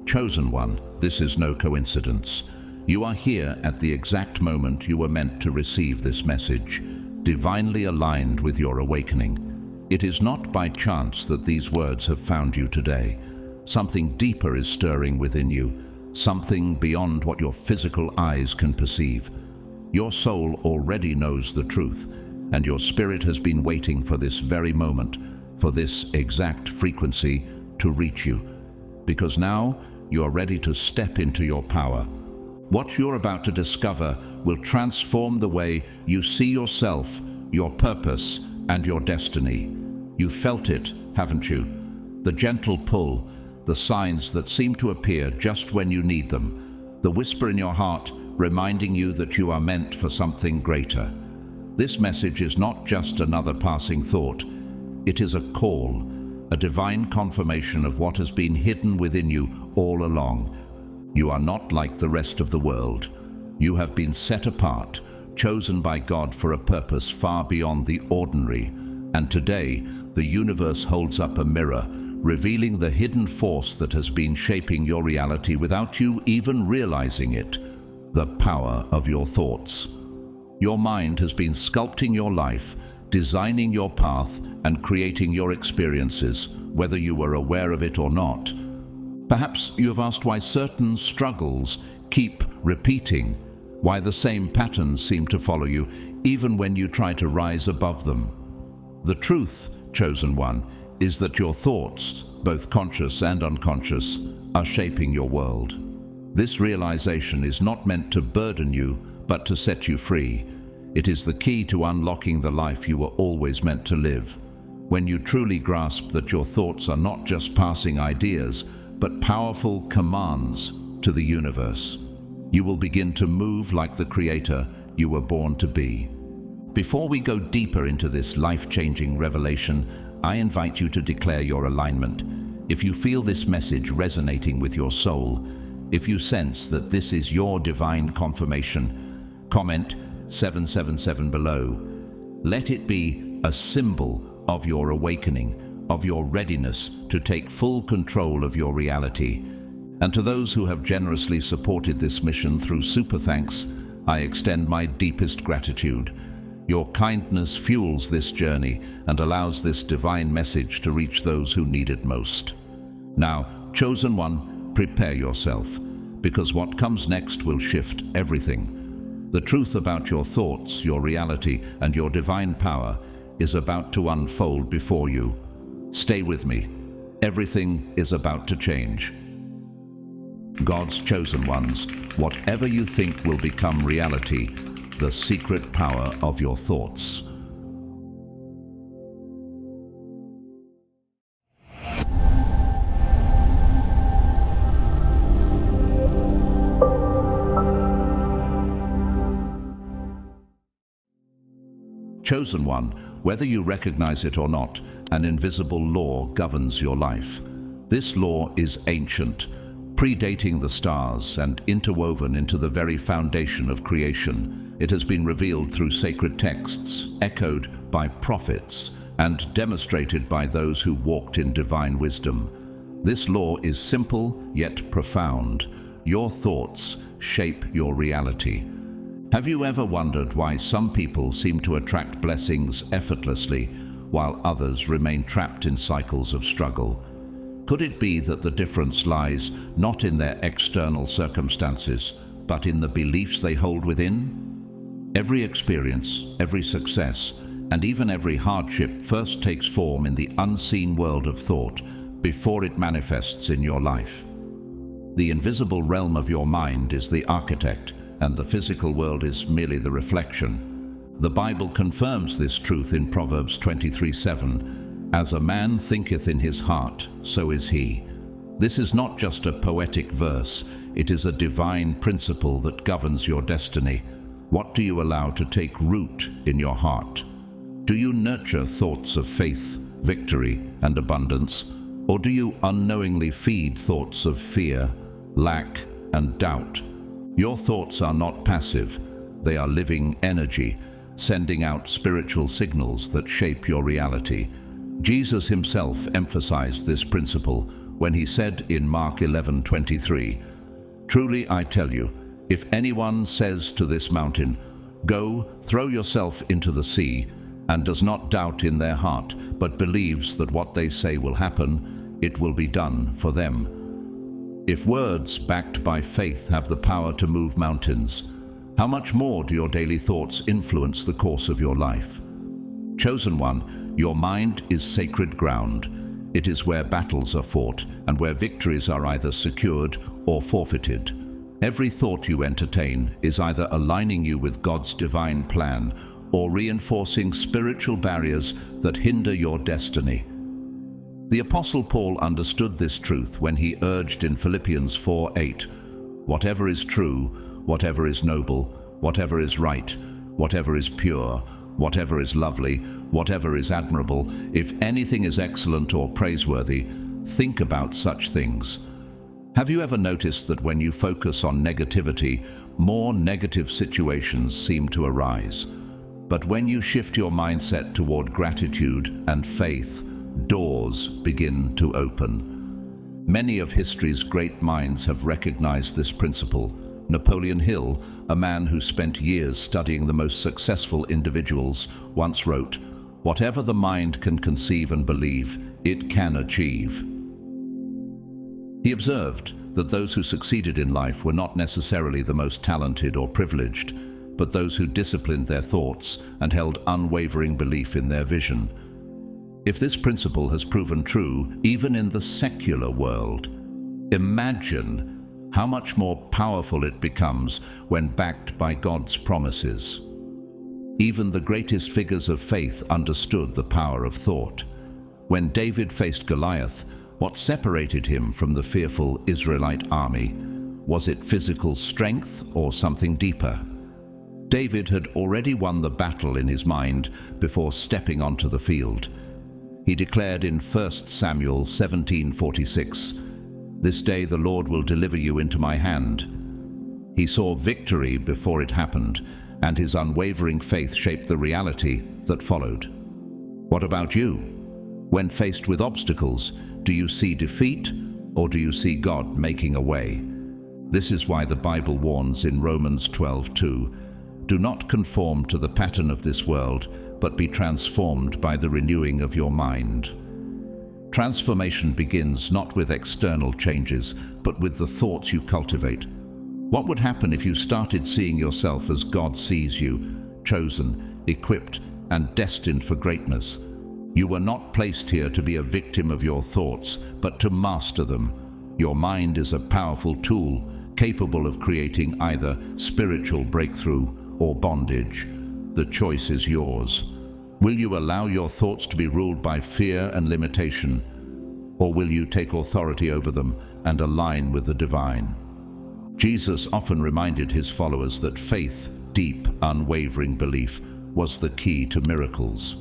Chosen one, this is no coincidence. You are here at the exact moment you were meant to receive this message, divinely aligned with your awakening. It is not by chance that these words have found you today. Something deeper is stirring within you, something beyond what your physical eyes can perceive. Your soul already knows the truth, and your spirit has been waiting for this very moment, for this exact frequency to reach you. Because now you are ready to step into your power. What you're about to discover will transform the way you see yourself, your purpose, and your destiny. You've felt it, haven't you? The gentle pull, the signs that seem to appear just when you need them, the whisper in your heart reminding you that you are meant for something greater. This message is not just another passing thought. It is a call, a divine confirmation of what has been hidden within you all along. You are not like the rest of the world. You have been set apart, chosen by God for a purpose far beyond the ordinary. And today, the universe holds up a mirror, revealing the hidden force that has been shaping your reality without you even realizing it. The power of your thoughts. Your mind has been sculpting your life, designing your path, and creating your experiences, whether you were aware of it or not. Perhaps you have asked why certain struggles keep repeating, why the same patterns seem to follow you, even when you try to rise above them. The truth, chosen one, is that your thoughts, both conscious and unconscious, are shaping your world. This realization is not meant to burden you, but to set you free. It is the key to unlocking the life you were always meant to live. When you truly grasp that your thoughts are not just passing ideas, but powerful commands to the universe, you will begin to move like the creator you were born to be. Before we go deeper into this life-changing revelation, I invite you to declare your alignment. If you feel this message resonating with your soul, if you sense that this is your divine confirmation, comment 777 below. Let it be a symbol of your awakening, of your readiness to take full control of your reality. And to those who have generously supported this mission through super thanks, I extend my deepest gratitude. Your kindness fuels this journey and allows this divine message to reach those who need it most. Now, chosen one, prepare yourself, because what comes next will shift everything. The truth about your thoughts, your reality, and your divine power is about to unfold before you. Stay with me. Everything is about to change. God's chosen ones, whatever you think will become reality, the secret power of your thoughts. Chosen one, whether you recognize it or not, an invisible law governs your life. This law is ancient, predating the stars and interwoven into the very foundation of creation. It has been revealed through sacred texts, echoed by prophets, and demonstrated by those who walked in divine wisdom. This law is simple yet profound. Your thoughts shape your reality. Have you ever wondered why some people seem to attract blessings effortlessly, while others remain trapped in cycles of struggle? Could it be that the difference lies not in their external circumstances, but in the beliefs they hold within? Every experience, every success, and even every hardship first takes form in the unseen world of thought before it manifests in your life. The invisible realm of your mind is the architect, and the physical world is merely the reflection. The Bible confirms this truth in Proverbs 23:7. As a man thinketh in his heart, so is he. This is not just a poetic verse, it is a divine principle that governs your destiny. What do you allow to take root in your heart? Do you nurture thoughts of faith, victory, and abundance? Or do you unknowingly feed thoughts of fear, lack, and doubt? Your thoughts are not passive, they are living energy, sending out spiritual signals that shape your reality. Jesus himself emphasized this principle when he said in Mark 11:23, "Truly I tell you, if anyone says to this mountain, 'Go, throw yourself into the sea,' and does not doubt in their heart, but believes that what they say will happen, it will be done for them." If words backed by faith have the power to move mountains, how much more do your daily thoughts influence the course of your life? Chosen one, your mind is sacred ground. It is where battles are fought and where victories are either secured or forfeited. Every thought you entertain is either aligning you with God's divine plan or reinforcing spiritual barriers that hinder your destiny. The Apostle Paul understood this truth when he urged in Philippians 4:8, "Whatever is true, whatever is noble, whatever is right, whatever is pure, whatever is lovely, whatever is admirable, if anything is excellent or praiseworthy, think about such things." Have you ever noticed that when you focus on negativity, more negative situations seem to arise? But when you shift your mindset toward gratitude and faith, doors begin to open. Many of history's great minds have recognized this principle. Napoleon Hill, a man who spent years studying the most successful individuals, once wrote, "Whatever the mind can conceive and believe, it can achieve." He observed that those who succeeded in life were not necessarily the most talented or privileged, but those who disciplined their thoughts and held unwavering belief in their vision. If this principle has proven true even in the secular world, imagine how much more powerful it becomes when backed by God's promises. Even the greatest figures of faith understood the power of thought. When David faced Goliath, what separated him from the fearful Israelite army? Was it physical strength or something deeper? David had already won the battle in his mind before stepping onto the field. He declared in 1 Samuel 17:46, "This day the Lord will deliver you into my hand." He saw victory before it happened, and his unwavering faith shaped the reality that followed. What about you? When faced with obstacles, do you see defeat or do you see God making a way? This is why the Bible warns in Romans 12:2, "Do not conform to the pattern of this world, but be transformed by the renewing of your mind." Transformation begins not with external changes, but with the thoughts you cultivate. What would happen if you started seeing yourself as God sees you, chosen, equipped, and destined for greatness? You were not placed here to be a victim of your thoughts, but to master them. Your mind is a powerful tool, capable of creating either spiritual breakthrough or bondage. The choice is yours. Will you allow your thoughts to be ruled by fear and limitation, or will you take authority over them and align with the divine? Jesus often reminded his followers that faith, deep, unwavering belief, was the key to miracles.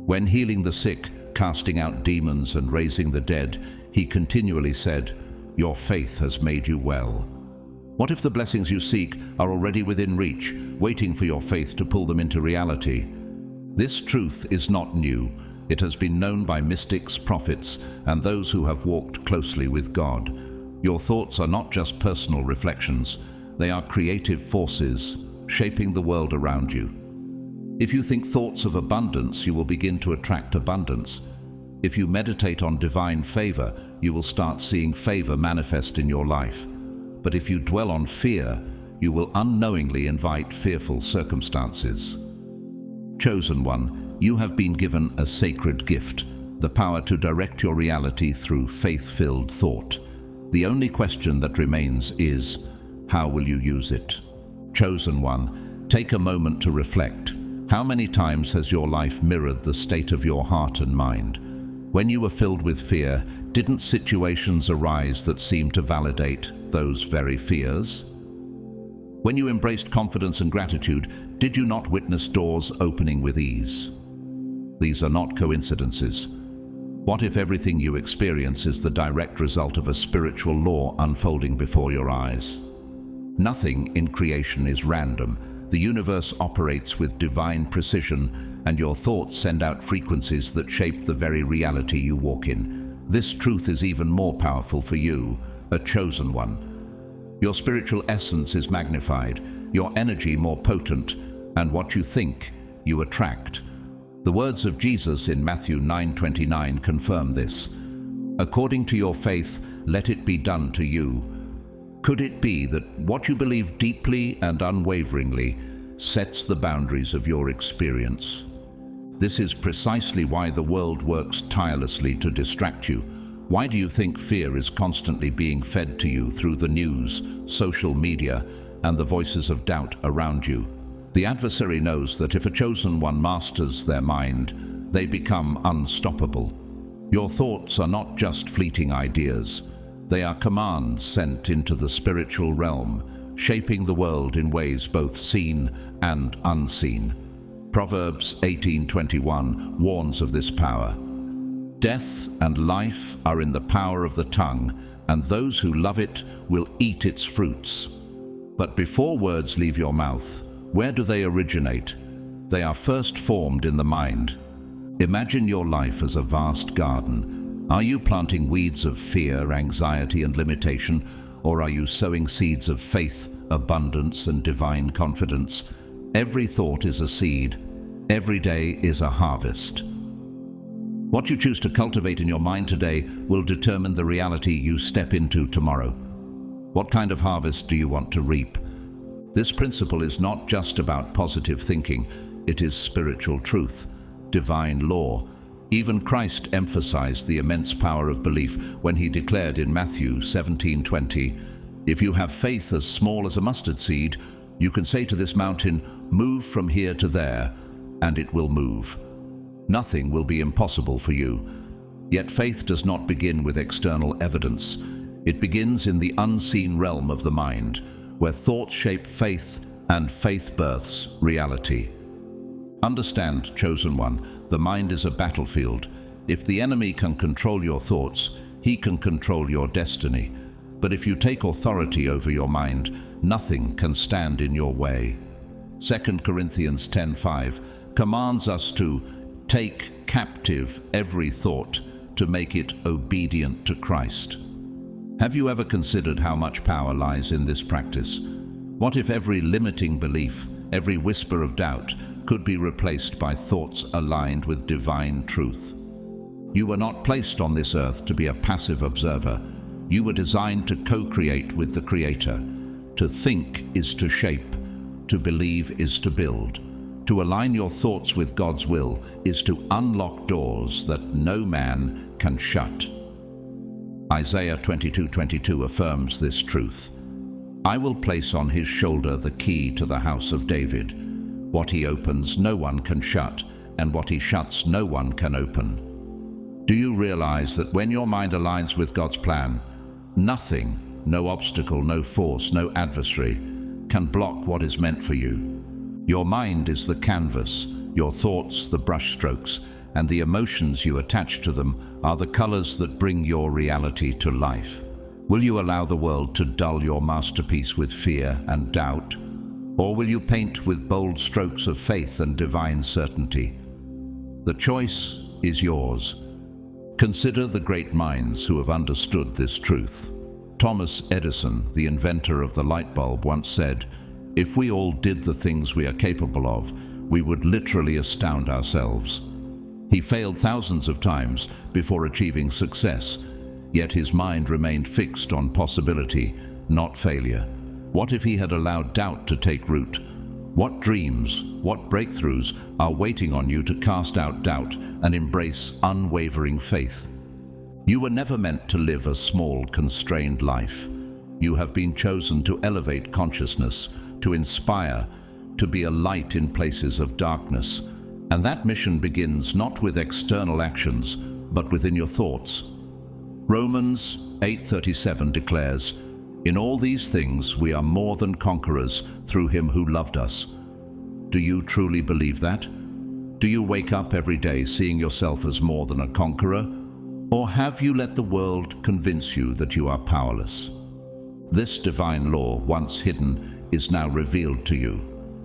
When healing the sick, casting out demons, and raising the dead, he continually said, "Your faith has made you well." What if the blessings you seek are already within reach, waiting for your faith to pull them into reality? This truth is not new. It has been known by mystics, prophets, and those who have walked closely with God. Your thoughts are not just personal reflections. They are creative forces, shaping the world around you. If you think thoughts of abundance, you will begin to attract abundance. If you meditate on divine favor, you will start seeing favor manifest in your life. But if you dwell on fear, you will unknowingly invite fearful circumstances. Chosen one, you have been given a sacred gift, the power to direct your reality through faith-filled thought. The only question that remains is, how will you use it? Chosen one, take a moment to reflect. How many times has your life mirrored the state of your heart and mind? When you were filled with fear, didn't situations arise that seemed to validate those very fears? When you embraced confidence and gratitude, did you not witness doors opening with ease? These are not coincidences. What if everything you experience is the direct result of a spiritual law unfolding before your eyes? Nothing in creation is random. The universe operates with divine precision, and your thoughts send out frequencies that shape the very reality you walk in. This truth is even more powerful for you, a chosen one. Your spiritual essence is magnified, your energy more potent, and what you think, you attract. The words of Jesus in Matthew 9:29 confirm this. According to your faith, let it be done to you. Could it be that what you believe deeply and unwaveringly sets the boundaries of your experience? This is precisely why the world works tirelessly to distract you. Why do you think fear is constantly being fed to you through the news, social media, and the voices of doubt around you? The adversary knows that if a chosen one masters their mind, they become unstoppable. Your thoughts are not just fleeting ideas. They are commands sent into the spiritual realm, shaping the world in ways both seen and unseen. Proverbs 18:21 warns of this power. Death and life are in the power of the tongue, and those who love it will eat its fruits. But before words leave your mouth, where do they originate? They are first formed in the mind. Imagine your life as a vast garden. Are you planting weeds of fear, anxiety, and limitation, or are you sowing seeds of faith, abundance, and divine confidence? Every thought is a seed. Every day is a harvest. What you choose to cultivate in your mind today will determine the reality you step into tomorrow. What kind of harvest do you want to reap? This principle is not just about positive thinking. It is spiritual truth, divine law. Even Christ emphasized the immense power of belief when he declared in Matthew 17:20, "If you have faith as small as a mustard seed, you can say to this mountain, 'Move from here to there,' and it will move." Nothing will be impossible for you. Yet faith does not begin with external evidence. It begins in the unseen realm of the mind, where thoughts shape faith and faith births reality. Understand, chosen one, the mind is a battlefield. If the enemy can control your thoughts, he can control your destiny. But if you take authority over your mind, nothing can stand in your way. 2 Corinthians 10:5 commands us to take captive every thought to make it obedient to Christ. Have you ever considered how much power lies in this practice? What if every limiting belief, every whisper of doubt, could be replaced by thoughts aligned with divine truth? You were not placed on this earth to be a passive observer. You were designed to co-create with the Creator. To think is to shape. To believe is to build. To align your thoughts with God's will is to unlock doors that no man can shut. Isaiah 22:22 affirms this truth. "I will place on his shoulder the key to the house of David. What he opens, no one can shut, and what he shuts, no one can open." Do you realize that when your mind aligns with God's plan, nothing, no obstacle, no force, no adversary, can block what is meant for you? Your mind is the canvas, your thoughts the brushstrokes, and the emotions you attach to them are the colors that bring your reality to life. Will you allow the world to dull your masterpiece with fear and doubt? Or will you paint with bold strokes of faith and divine certainty? The choice is yours. Consider the great minds who have understood this truth. Thomas Edison, the inventor of the light bulb, once said, "If we all did the things we are capable of, we would literally astound ourselves." He failed thousands of times before achieving success, yet his mind remained fixed on possibility, not failure. What if he had allowed doubt to take root? What dreams, what breakthroughs are waiting on you to cast out doubt and embrace unwavering faith? You were never meant to live a small, constrained life. You have been chosen to elevate consciousness, to inspire, to be a light in places of darkness. And that mission begins not with external actions, but within your thoughts. Romans 8:37 declares, "In all these things we are more than conquerors through him who loved us." Do you truly believe that? Do you wake up every day seeing yourself as more than a conqueror? Or have you let the world convince you that you are powerless? This divine law, once hidden, is now revealed to you.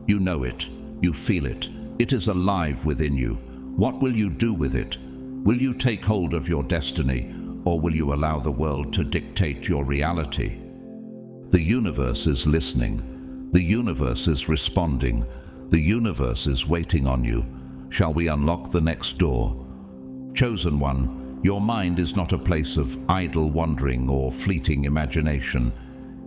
You know it. You feel it. It is alive within you. What will you do with it? Will you take hold of your destiny, or will you allow the world to dictate your reality? The universe is listening. The universe is responding. The universe is waiting on you. Shall we unlock the next door? Chosen one, your mind is not a place of idle wandering or fleeting imagination.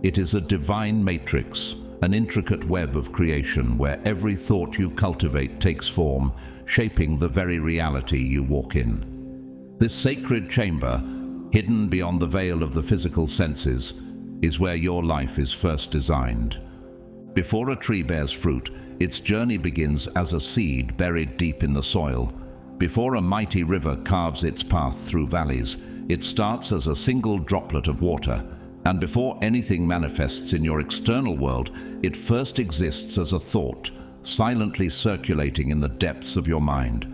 It is a divine matrix, an intricate web of creation where every thought you cultivate takes form, shaping the very reality you walk in. This sacred chamber, hidden beyond the veil of the physical senses, is where your life is first designed. Before a tree bears fruit, its journey begins as a seed buried deep in the soil. Before a mighty river carves its path through valleys, it starts as a single droplet of water. And before anything manifests in your external world, it first exists as a thought, silently circulating in the depths of your mind.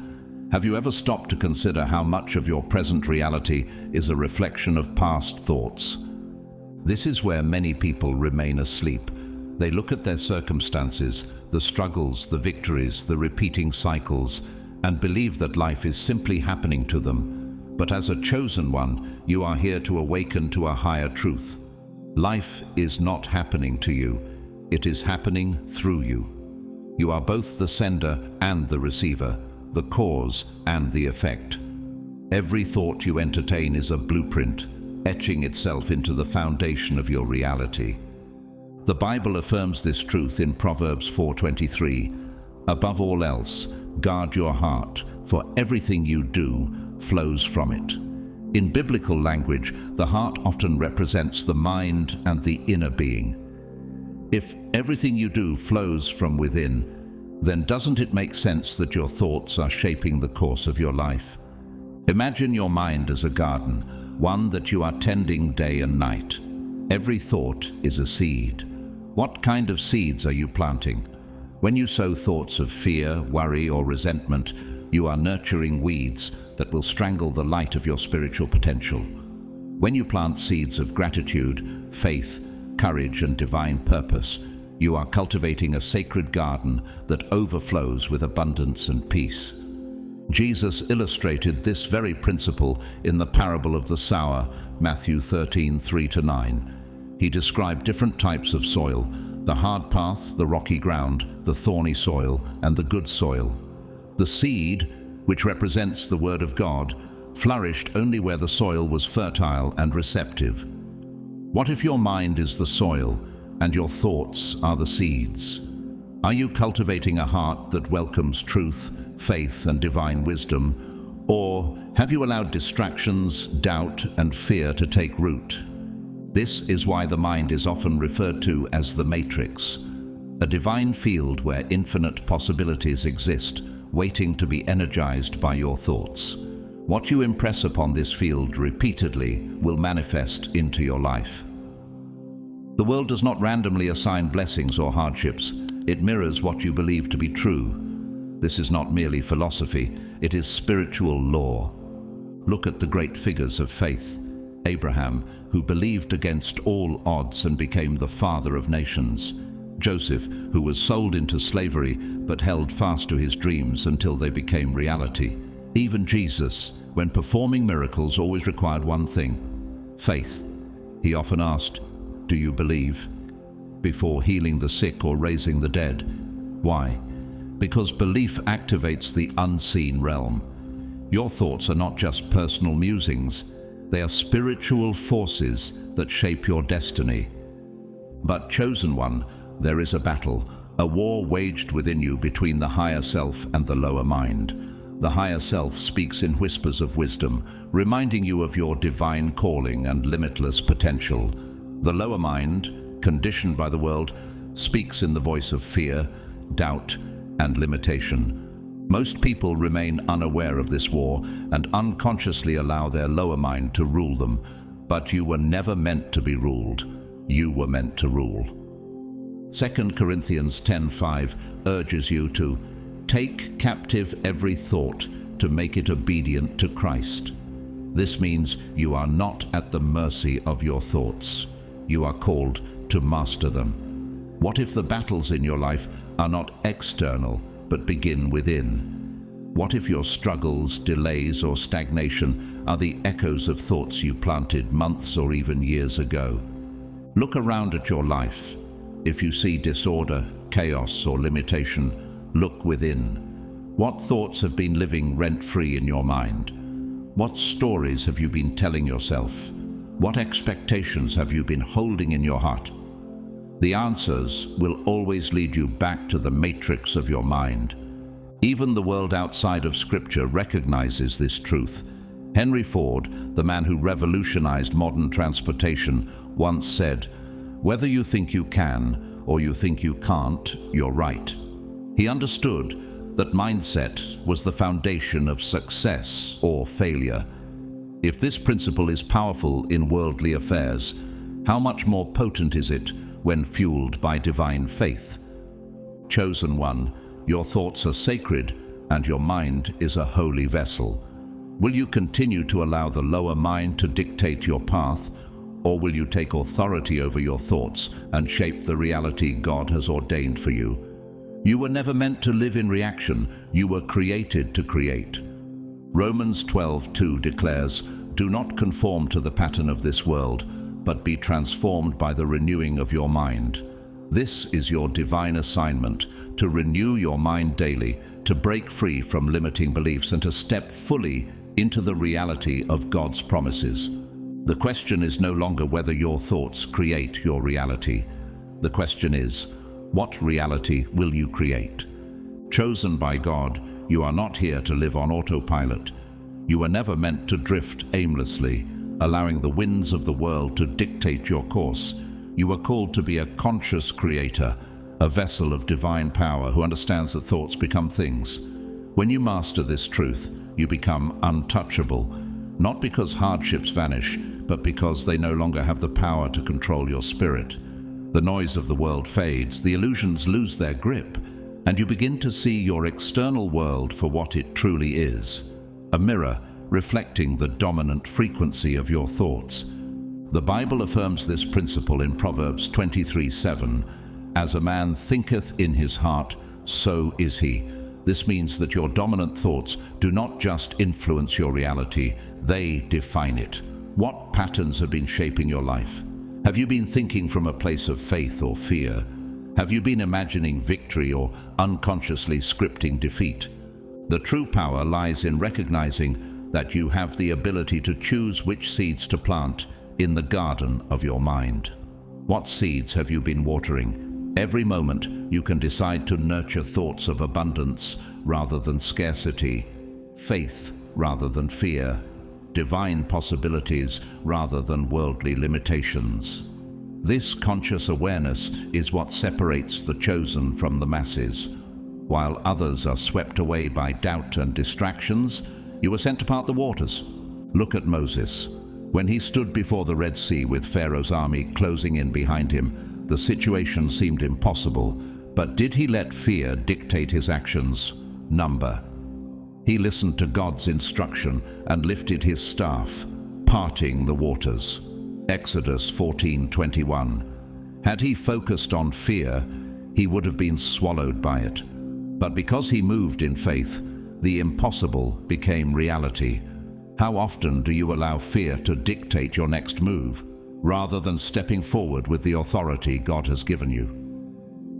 Have you ever stopped to consider how much of your present reality is a reflection of past thoughts? This is where many people remain asleep. They look at their circumstances, the struggles, the victories, the repeating cycles, and believe that life is simply happening to them. But as a chosen one, you are here to awaken to a higher truth. Life is not happening to you. It is happening through you. You are both the sender and the receiver, the cause and the effect. Every thought you entertain is a blueprint, etching itself into the foundation of your reality. The Bible affirms this truth in Proverbs 4:23. Above all else, guard your heart, for everything you do flows from it. In biblical language, the heart often represents the mind and the inner being. If everything you do flows from within, then doesn't it make sense that your thoughts are shaping the course of your life? Imagine your mind as a garden, one that you are tending day and night. Every thought is a seed. What kind of seeds are you planting? When you sow thoughts of fear, worry, or resentment, you are nurturing weeds that will strangle the light of your spiritual potential. When you plant seeds of gratitude, faith, courage, and divine purpose, you are cultivating a sacred garden that overflows with abundance and peace. Jesus illustrated this very principle in the parable of the sower, Matthew 13:3-9. He described different types of soil: the hard path, the rocky ground, the thorny soil, and the good soil. The seed, which represents the Word of God, flourished only where the soil was fertile and receptive. What if your mind is the soil and your thoughts are the seeds? Are you cultivating a heart that welcomes truth, faith, and divine wisdom? Or have you allowed distractions, doubt, and fear to take root? This is why the mind is often referred to as the matrix, a divine field where infinite possibilities exist, waiting to be energized by your thoughts. What you impress upon this field repeatedly will manifest into your life. The world does not randomly assign blessings or hardships. It mirrors what you believe to be true. This is not merely philosophy, it is spiritual law. Look at the great figures of faith. Abraham, who believed against all odds and became the father of nations. Joseph, who was sold into slavery but held fast to his dreams until they became reality. Even Jesus, when performing miracles, always required one thing: faith. He often asked, "Do you believe?" before healing the sick or raising the dead. Why? Because belief activates the unseen realm. Your thoughts are not just personal musings, they are spiritual forces that shape your destiny. But chosen one, there is a battle, a war waged within you between the higher self and the lower mind. The higher self speaks in whispers of wisdom, reminding you of your divine calling and limitless potential. The lower mind, conditioned by the world, speaks in the voice of fear, doubt, and limitation. Most people remain unaware of this war and unconsciously allow their lower mind to rule them. But you were never meant to be ruled. You were meant to rule. 2 Corinthians 10:5 urges you to take captive every thought to make it obedient to Christ. This means you are not at the mercy of your thoughts. You are called to master them. What if the battles in your life are not external, but begin within? What if your struggles, delays, or stagnation are the echoes of thoughts you planted months or even years ago? Look around at your life. If you see disorder, chaos, or limitation, look within. What thoughts have been living rent-free in your mind? What stories have you been telling yourself? What expectations have you been holding in your heart? The answers will always lead you back to the matrix of your mind. Even the world outside of Scripture recognizes this truth. Henry Ford, the man who revolutionized modern transportation, once said, "Whether you think you can or you think you can't, you're right." He understood that mindset was the foundation of success or failure. If this principle is powerful in worldly affairs, how much more potent is it when fueled by divine faith? Chosen one, your thoughts are sacred and your mind is a holy vessel. Will you continue to allow the lower mind to dictate your path, or will you take authority over your thoughts and shape the reality God has ordained for you? You were never meant to live in reaction. You were created to create. Romans 12:2 declares, "Do not conform to the pattern of this world, but be transformed by the renewing of your mind." This is your divine assignment, to renew your mind daily, to break free from limiting beliefs and to step fully into the reality of God's promises. The question is no longer whether your thoughts create your reality. The question is, what reality will you create? Chosen by God, you are not here to live on autopilot. You were never meant to drift aimlessly, allowing the winds of the world to dictate your course. You were called to be a conscious creator, a vessel of divine power who understands that thoughts become things. When you master this truth, you become untouchable, not because hardships vanish, but because they no longer have the power to control your spirit. The noise of the world fades, the illusions lose their grip, and you begin to see your external world for what it truly is, a mirror reflecting the dominant frequency of your thoughts. The Bible affirms this principle in Proverbs 23:7, "As a man thinketh in his heart, so is he." This means that your dominant thoughts do not just influence your reality, they define it. What patterns have been shaping your life? Have you been thinking from a place of faith or fear? Have you been imagining victory or unconsciously scripting defeat? The true power lies in recognizing that you have the ability to choose which seeds to plant in the garden of your mind. What seeds have you been watering? Every moment you can decide to nurture thoughts of abundance rather than scarcity, faith rather than fear, divine possibilities rather than worldly limitations. This conscious awareness is what separates the chosen from the masses. While others are swept away by doubt and distractions, you were sent to part the waters. Look at Moses. When he stood before the Red Sea with Pharaoh's army closing in behind him, the situation seemed impossible, but did he let fear dictate his actions? Number. He listened to God's instruction and lifted his staff, parting the waters. Exodus 14:21. Had he focused on fear, he would have been swallowed by it. But because he moved in faith, the impossible became reality. How often do you allow fear to dictate your next move, rather than stepping forward with the authority God has given you?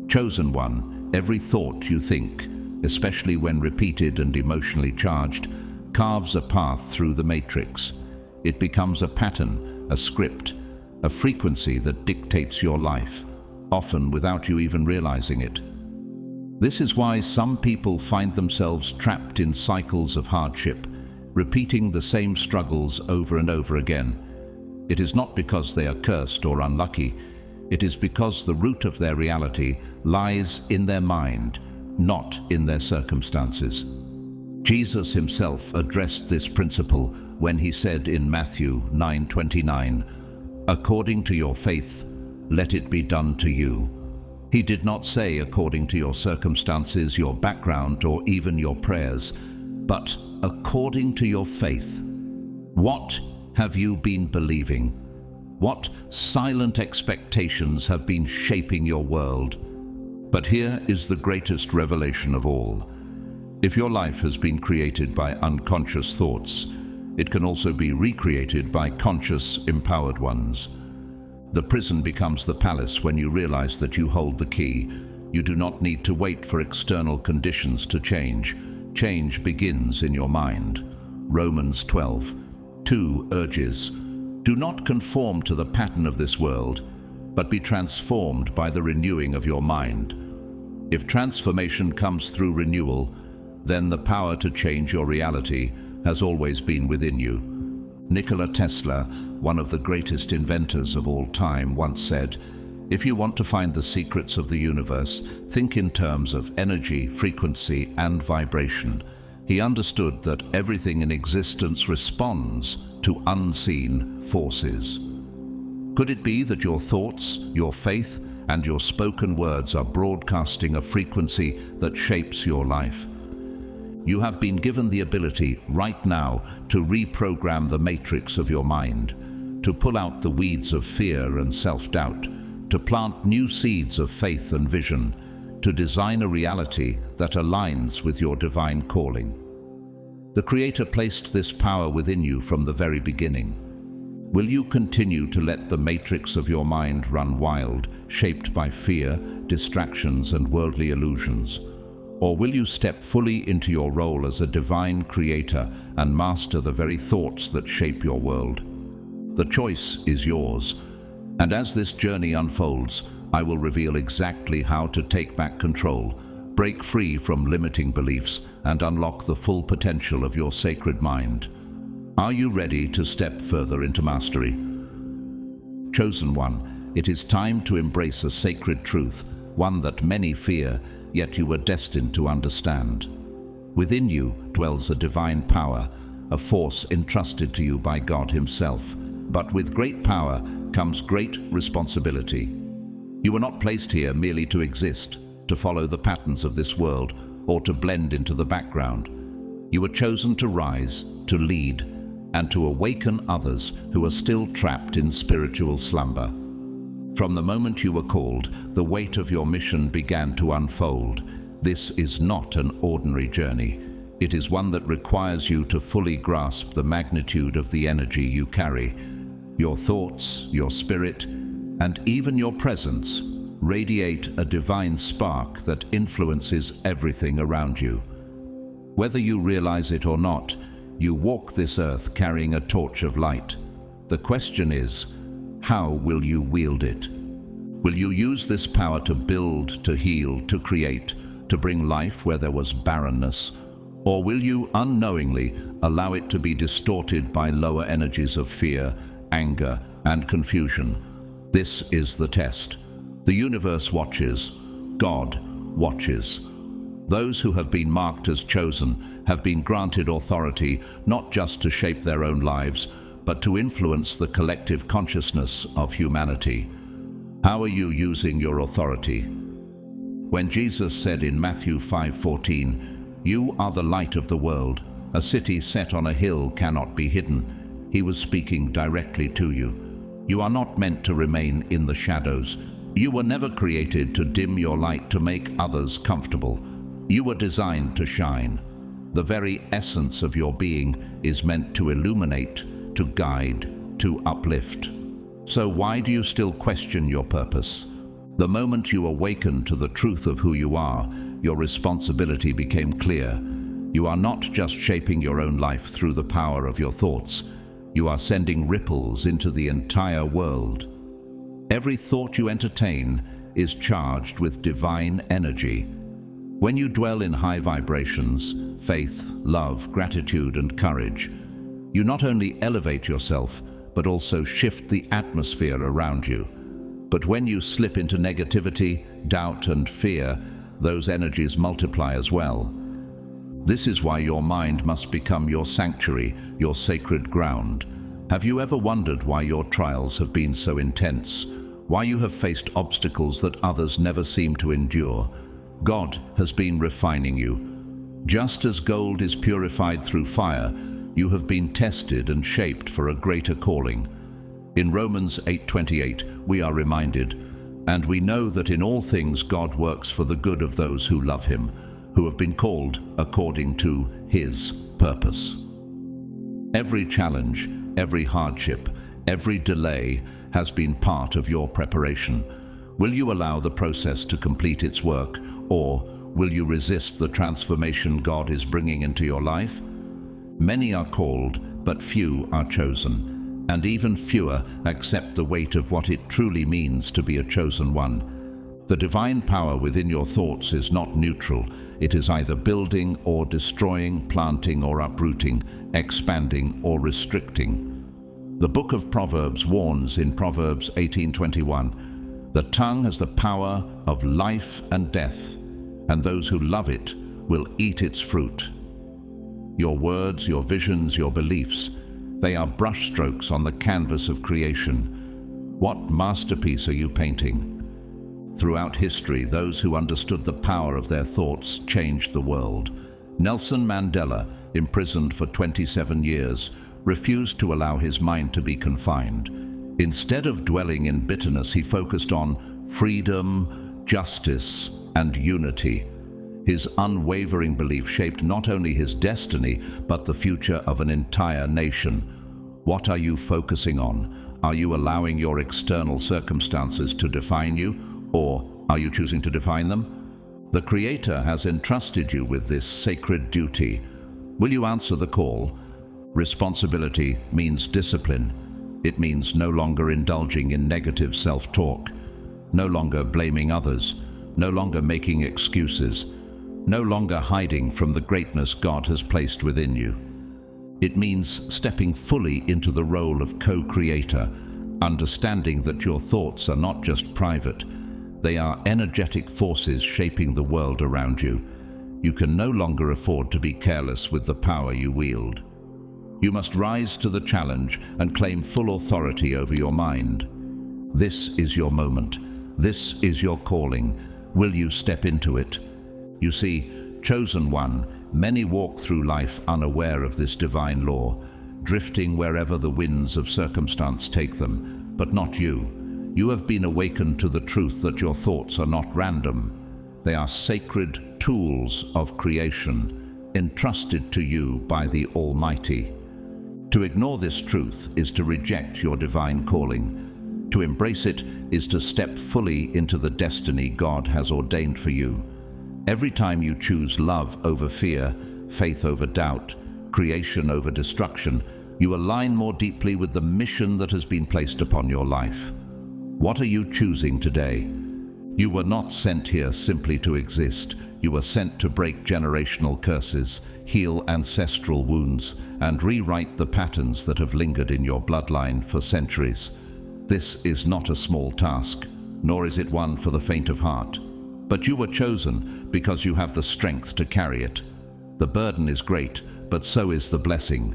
Chosen one, every thought you think, especially when repeated and emotionally charged, carves a path through the matrix. It becomes a pattern, a script, a frequency that dictates your life, often without you even realizing it. This is why some people find themselves trapped in cycles of hardship, repeating the same struggles over and over again. It is not because they are cursed or unlucky. It is because the root of their reality lies in their mind, not in their circumstances. Jesus himself addressed this principle when he said in Matthew 9:29, "According to your faith, let it be done to you." He did not say according to your circumstances, your background, or even your prayers, but according to your faith. What have you been believing? What silent expectations have been shaping your world? But here is the greatest revelation of all. If your life has been created by unconscious thoughts, it can also be recreated by conscious, empowered ones. The prison becomes the palace when you realize that you hold the key. You do not need to wait for external conditions to change. Change begins in your mind. Romans 12:2 urges, "Do not conform to the pattern of this world, but be transformed by the renewing of your mind." If transformation comes through renewal, then the power to change your reality has always been within you. Nikola Tesla, one of the greatest inventors of all time, once said, "If you want to find the secrets of the universe, think in terms of energy, frequency, and vibration." He understood that everything in existence responds to unseen forces. Could it be that your thoughts, your faith, and your spoken words are broadcasting a frequency that shapes your life? You have been given the ability right now to reprogram the matrix of your mind, to pull out the weeds of fear and self-doubt, to plant new seeds of faith and vision, to design a reality that aligns with your divine calling. The Creator placed this power within you from the very beginning. Will you continue to let the matrix of your mind run wild, shaped by fear, distractions, and worldly illusions? Or will you step fully into your role as a divine creator and master the very thoughts that shape your world? The choice is yours, and as this journey unfolds, I will reveal exactly how to take back control, break free from limiting beliefs, and unlock the full potential of your sacred mind. Are you ready to step further into mastery? Chosen one, it is time to embrace a sacred truth, one that many fear, yet you were destined to understand. Within you dwells a divine power, a force entrusted to you by God Himself. But with great power comes great responsibility. You were not placed here merely to exist, to follow the patterns of this world, or to blend into the background. You were chosen to rise, to lead, and to awaken others who are still trapped in spiritual slumber. From the moment you were called, the weight of your mission began to unfold. This is not an ordinary journey. It is one that requires you to fully grasp the magnitude of the energy you carry. Your thoughts, your spirit, and even your presence radiate a divine spark that influences everything around you. Whether you realize it or not, you walk this earth carrying a torch of light. The question is, how will you wield it? Will you use this power to build, to heal, to create, to bring life where there was barrenness? Or will you unknowingly allow it to be distorted by lower energies of fear, anger, and confusion? This is the test. The universe watches. God watches. Those who have been marked as chosen have been granted authority not just to shape their own lives, but to influence the collective consciousness of humanity. How are you using your authority? When Jesus said in Matthew 5:14, "You are the light of the world. A city set on a hill cannot be hidden," He was speaking directly to you. You are not meant to remain in the shadows. You were never created to dim your light to make others comfortable. You were designed to shine. The very essence of your being is meant to illuminate, to guide, to uplift. So why do you still question your purpose? The moment you awaken to the truth of who you are, your responsibility became clear. You are not just shaping your own life through the power of your thoughts. You are sending ripples into the entire world. Every thought you entertain is charged with divine energy. When you dwell in high vibrations, faith, love, gratitude, and courage, you not only elevate yourself, but also shift the atmosphere around you. But when you slip into negativity, doubt, and fear, those energies multiply as well. This is why your mind must become your sanctuary, your sacred ground. Have you ever wondered why your trials have been so intense? Why you have faced obstacles that others never seem to endure? God has been refining you. Just as gold is purified through fire, you have been tested and shaped for a greater calling. In Romans 8:28, we are reminded, "And we know that in all things God works for the good of those who love Him, who have been called according to His purpose. Every challenge, every hardship, every delay has been part of your preparation. Will you allow the process to complete its work, or will you resist the transformation God is bringing into your life? Many are called, but few are chosen, and even fewer accept the weight of what it truly means to be a chosen one. The divine power within your thoughts is not neutral. It is either building or destroying, planting or uprooting, expanding or restricting. The book of Proverbs warns in Proverbs 18:21, "The tongue has the power of life and death, and those who love it will eat its fruit." Your words, your visions, your beliefs, they are brushstrokes on the canvas of creation. What masterpiece are you painting? Throughout history, those who understood the power of their thoughts changed the world. Nelson Mandela, imprisoned for 27 years, refused to allow his mind to be confined. Instead of dwelling in bitterness, he focused on freedom, justice, and unity. His unwavering belief shaped not only his destiny, but the future of an entire nation. What are you focusing on? Are you allowing your external circumstances to define you, or are you choosing to define them? The Creator has entrusted you with this sacred duty. Will you answer the call? Responsibility means discipline. It means no longer indulging in negative self-talk, no longer blaming others, no longer making excuses, no longer hiding from the greatness God has placed within you. It means stepping fully into the role of co-creator, understanding that your thoughts are not just private. They are energetic forces shaping the world around you. You can no longer afford to be careless with the power you wield. You must rise to the challenge and claim full authority over your mind. This is your moment. This is your calling. Will you step into it? You see, chosen one, many walk through life unaware of this divine law, drifting wherever the winds of circumstance take them, but not you. You have been awakened to the truth that your thoughts are not random. They are sacred tools of creation, entrusted to you by the Almighty. To ignore this truth is to reject your divine calling. To embrace it is to step fully into the destiny God has ordained for you. Every time you choose love over fear, faith over doubt, creation over destruction, you align more deeply with the mission that has been placed upon your life. What are you choosing today? You were not sent here simply to exist. You were sent to break generational curses, heal ancestral wounds, and rewrite the patterns that have lingered in your bloodline for centuries. This is not a small task, nor is it one for the faint of heart. But you were chosen because you have the strength to carry it. The burden is great, but so is the blessing.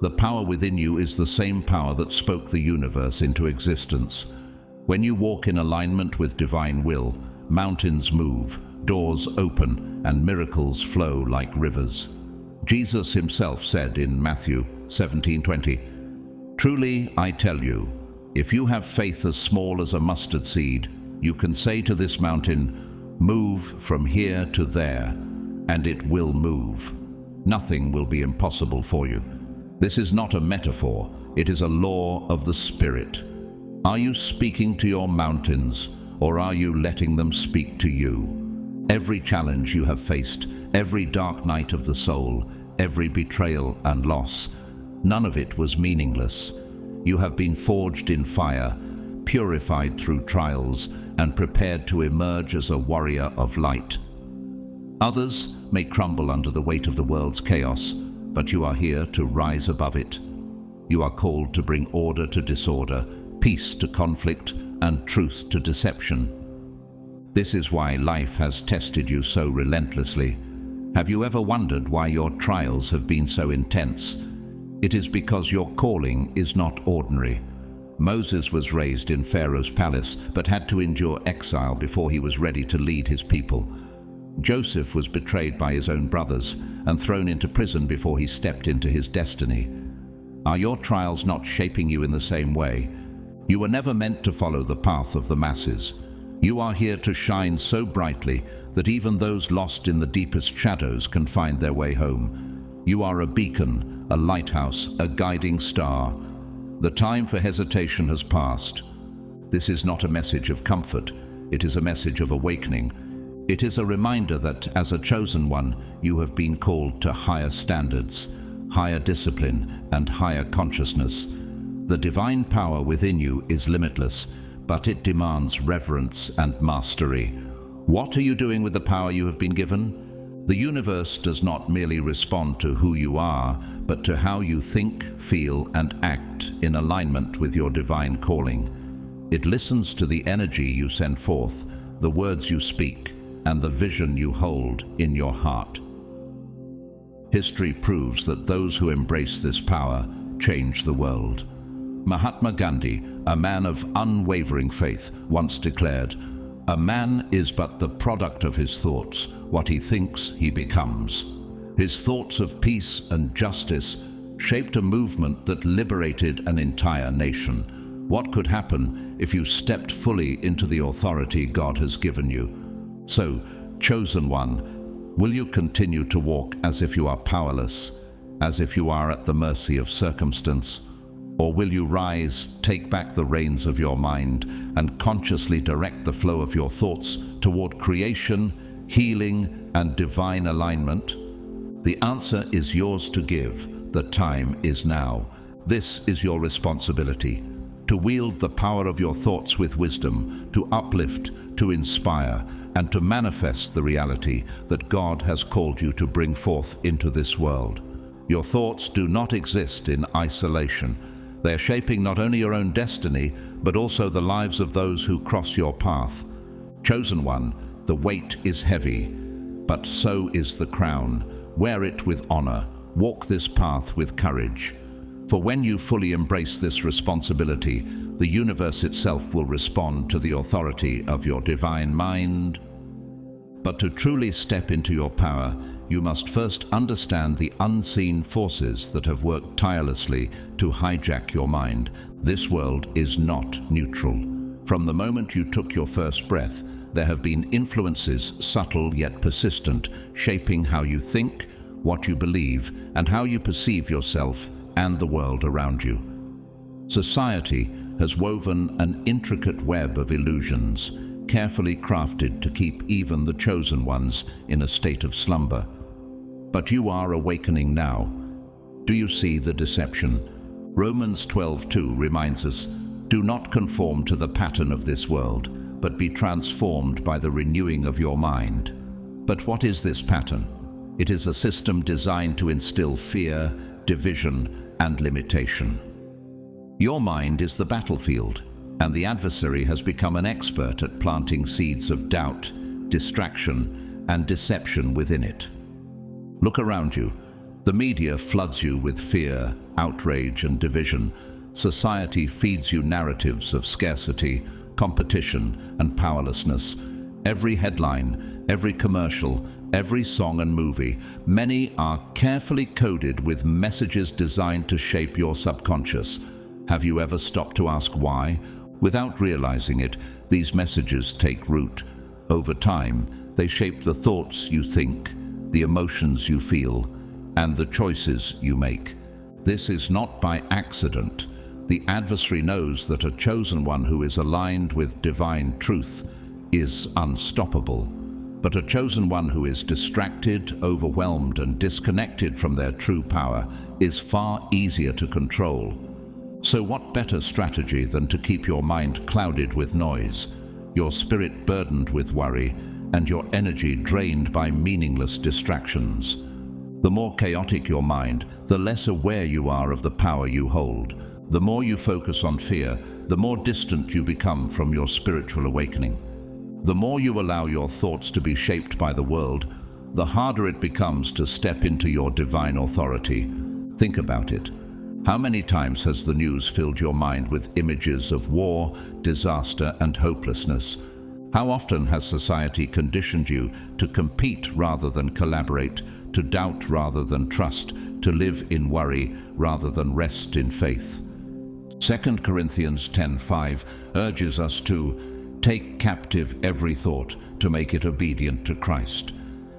The power within you is the same power that spoke the universe into existence. When you walk in alignment with divine will, mountains move, doors open, and miracles flow like rivers. Jesus himself said in Matthew 17:20, "Truly I tell you, if you have faith as small as a mustard seed, you can say to this mountain, 'Move from here to there,' and it will move. Nothing will be impossible for you." This is not a metaphor, it is a law of the Spirit. Are you speaking to your mountains, or are you letting them speak to you? Every challenge you have faced, every dark night of the soul, every betrayal and loss, none of it was meaningless. You have been forged in fire, purified through trials, and prepared to emerge as a warrior of light. Others may crumble under the weight of the world's chaos, but you are here to rise above it. You are called to bring order to disorder, peace to conflict, and truth to deception. This is why life has tested you so relentlessly. Have you ever wondered why your trials have been so intense? It is because your calling is not ordinary. Moses was raised in Pharaoh's palace, but had to endure exile before he was ready to lead his people. Joseph was betrayed by his own brothers and thrown into prison before he stepped into his destiny. Are your trials not shaping you in the same way? You were never meant to follow the path of the masses. You are here to shine so brightly that even those lost in the deepest shadows can find their way home. You are a beacon, a lighthouse, a guiding star. The time for hesitation has passed. This is not a message of comfort. It is a message of awakening. It is a reminder that, as a chosen one, you have been called to higher standards, higher discipline, and higher consciousness. The divine power within you is limitless, but it demands reverence and mastery. What are you doing with the power you have been given? The universe does not merely respond to who you are, but to how you think, feel, and act in alignment with your divine calling. It listens to the energy you send forth, the words you speak, and the vision you hold in your heart. History proves that those who embrace this power change the world. Mahatma Gandhi, a man of unwavering faith, once declared, "A man is but the product of his thoughts. What he thinks, he becomes." His thoughts of peace and justice shaped a movement that liberated an entire nation. What could happen if you stepped fully into the authority God has given you? So, chosen one, will you continue to walk as if you are powerless, as if you are at the mercy of circumstance? Or will you rise, take back the reins of your mind, and consciously direct the flow of your thoughts toward creation, healing, and divine alignment? The answer is yours to give. The time is now. This is your responsibility: to wield the power of your thoughts with wisdom, to uplift, to inspire, and to manifest the reality that God has called you to bring forth into this world. Your thoughts do not exist in isolation. They are shaping not only your own destiny, but also the lives of those who cross your path. Chosen one, the weight is heavy, but so is the crown. Wear it with honor. Walk this path with courage. For when you fully embrace this responsibility, the universe itself will respond to the authority of your divine mind. But to truly step into your power, you must first understand the unseen forces that have worked tirelessly to hijack your mind. This world is not neutral. From the moment you took your first breath, there have been influences, subtle yet persistent, shaping how you think, what you believe, and how you perceive yourself and the world around you. Society has woven an intricate web of illusions, carefully crafted to keep even the chosen ones in a state of slumber. But you are awakening now. Do you see the deception? Romans 12:2 reminds us, "Do not conform to the pattern of this world, but be transformed by the renewing of your mind." But what is this pattern? It is a system designed to instill fear, division, and limitation. Your mind is the battlefield, and the adversary has become an expert at planting seeds of doubt, distraction, and deception within it. Look around you. The media floods you with fear, outrage, and division. Society feeds you narratives of scarcity, competition, and powerlessness. Every headline, every commercial, every song and movie, many are carefully coded with messages designed to shape your subconscious. Have you ever stopped to ask why? Without realizing it, these messages take root. Over time, they shape the thoughts you think, the emotions you feel, and the choices you make. This is not by accident. The adversary knows that a chosen one who is aligned with divine truth is unstoppable. But a chosen one who is distracted, overwhelmed, and disconnected from their true power is far easier to control. So what better strategy than to keep your mind clouded with noise, your spirit burdened with worry, and your energy drained by meaningless distractions? The more chaotic your mind, the less aware you are of the power you hold. The more you focus on fear, the more distant you become from your spiritual awakening. The more you allow your thoughts to be shaped by the world, the harder it becomes to step into your divine authority. Think about it. How many times has the news filled your mind with images of war, disaster, and hopelessness? How often has society conditioned you to compete rather than collaborate, to doubt rather than trust, to live in worry rather than rest in faith? 2 Corinthians 10:5 urges us to Take captive every thought to make it obedient to Christ.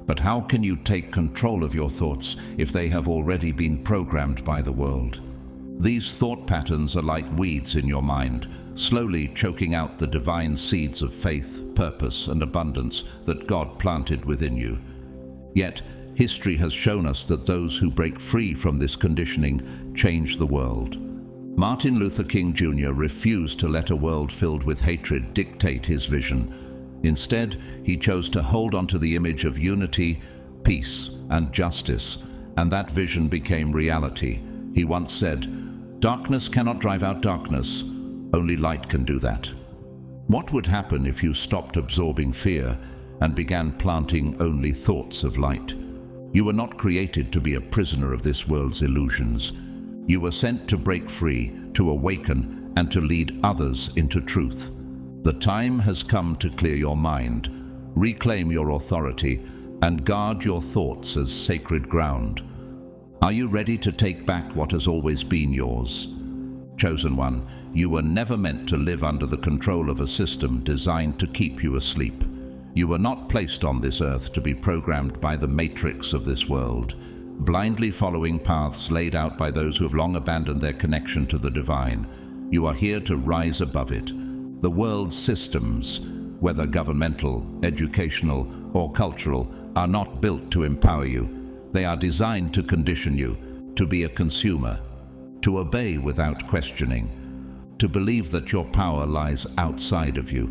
But how can you take control of your thoughts if they have already been programmed by the world? These thought patterns are like weeds in your mind, slowly choking out the divine seeds of faith, purpose, and abundance that God planted within you. Yet, history has shown us that those who break free from this conditioning change the world. Martin Luther King Jr. refused to let a world filled with hatred dictate his vision. Instead, he chose to hold onto the image of unity, peace, and justice, and that vision became reality. He once said, "Darkness cannot drive out darkness, only light can do that." What would happen if you stopped absorbing fear and began planting only thoughts of light? You were not created to be a prisoner of this world's illusions. You were sent to break free, to awaken, and to lead others into truth. The time has come to clear your mind, reclaim your authority, and guard your thoughts as sacred ground. Are you ready to take back what has always been yours? Chosen one, you were never meant to live under the control of a system designed to keep you asleep. You were not placed on this earth to be programmed by the matrix of this world, blindly following paths laid out by those who have long abandoned their connection to the divine. You are here to rise above it. The world's systems, whether governmental, educational, or cultural, are not built to empower you. They are designed to condition you, to be a consumer, to obey without questioning, to believe that your power lies outside of you.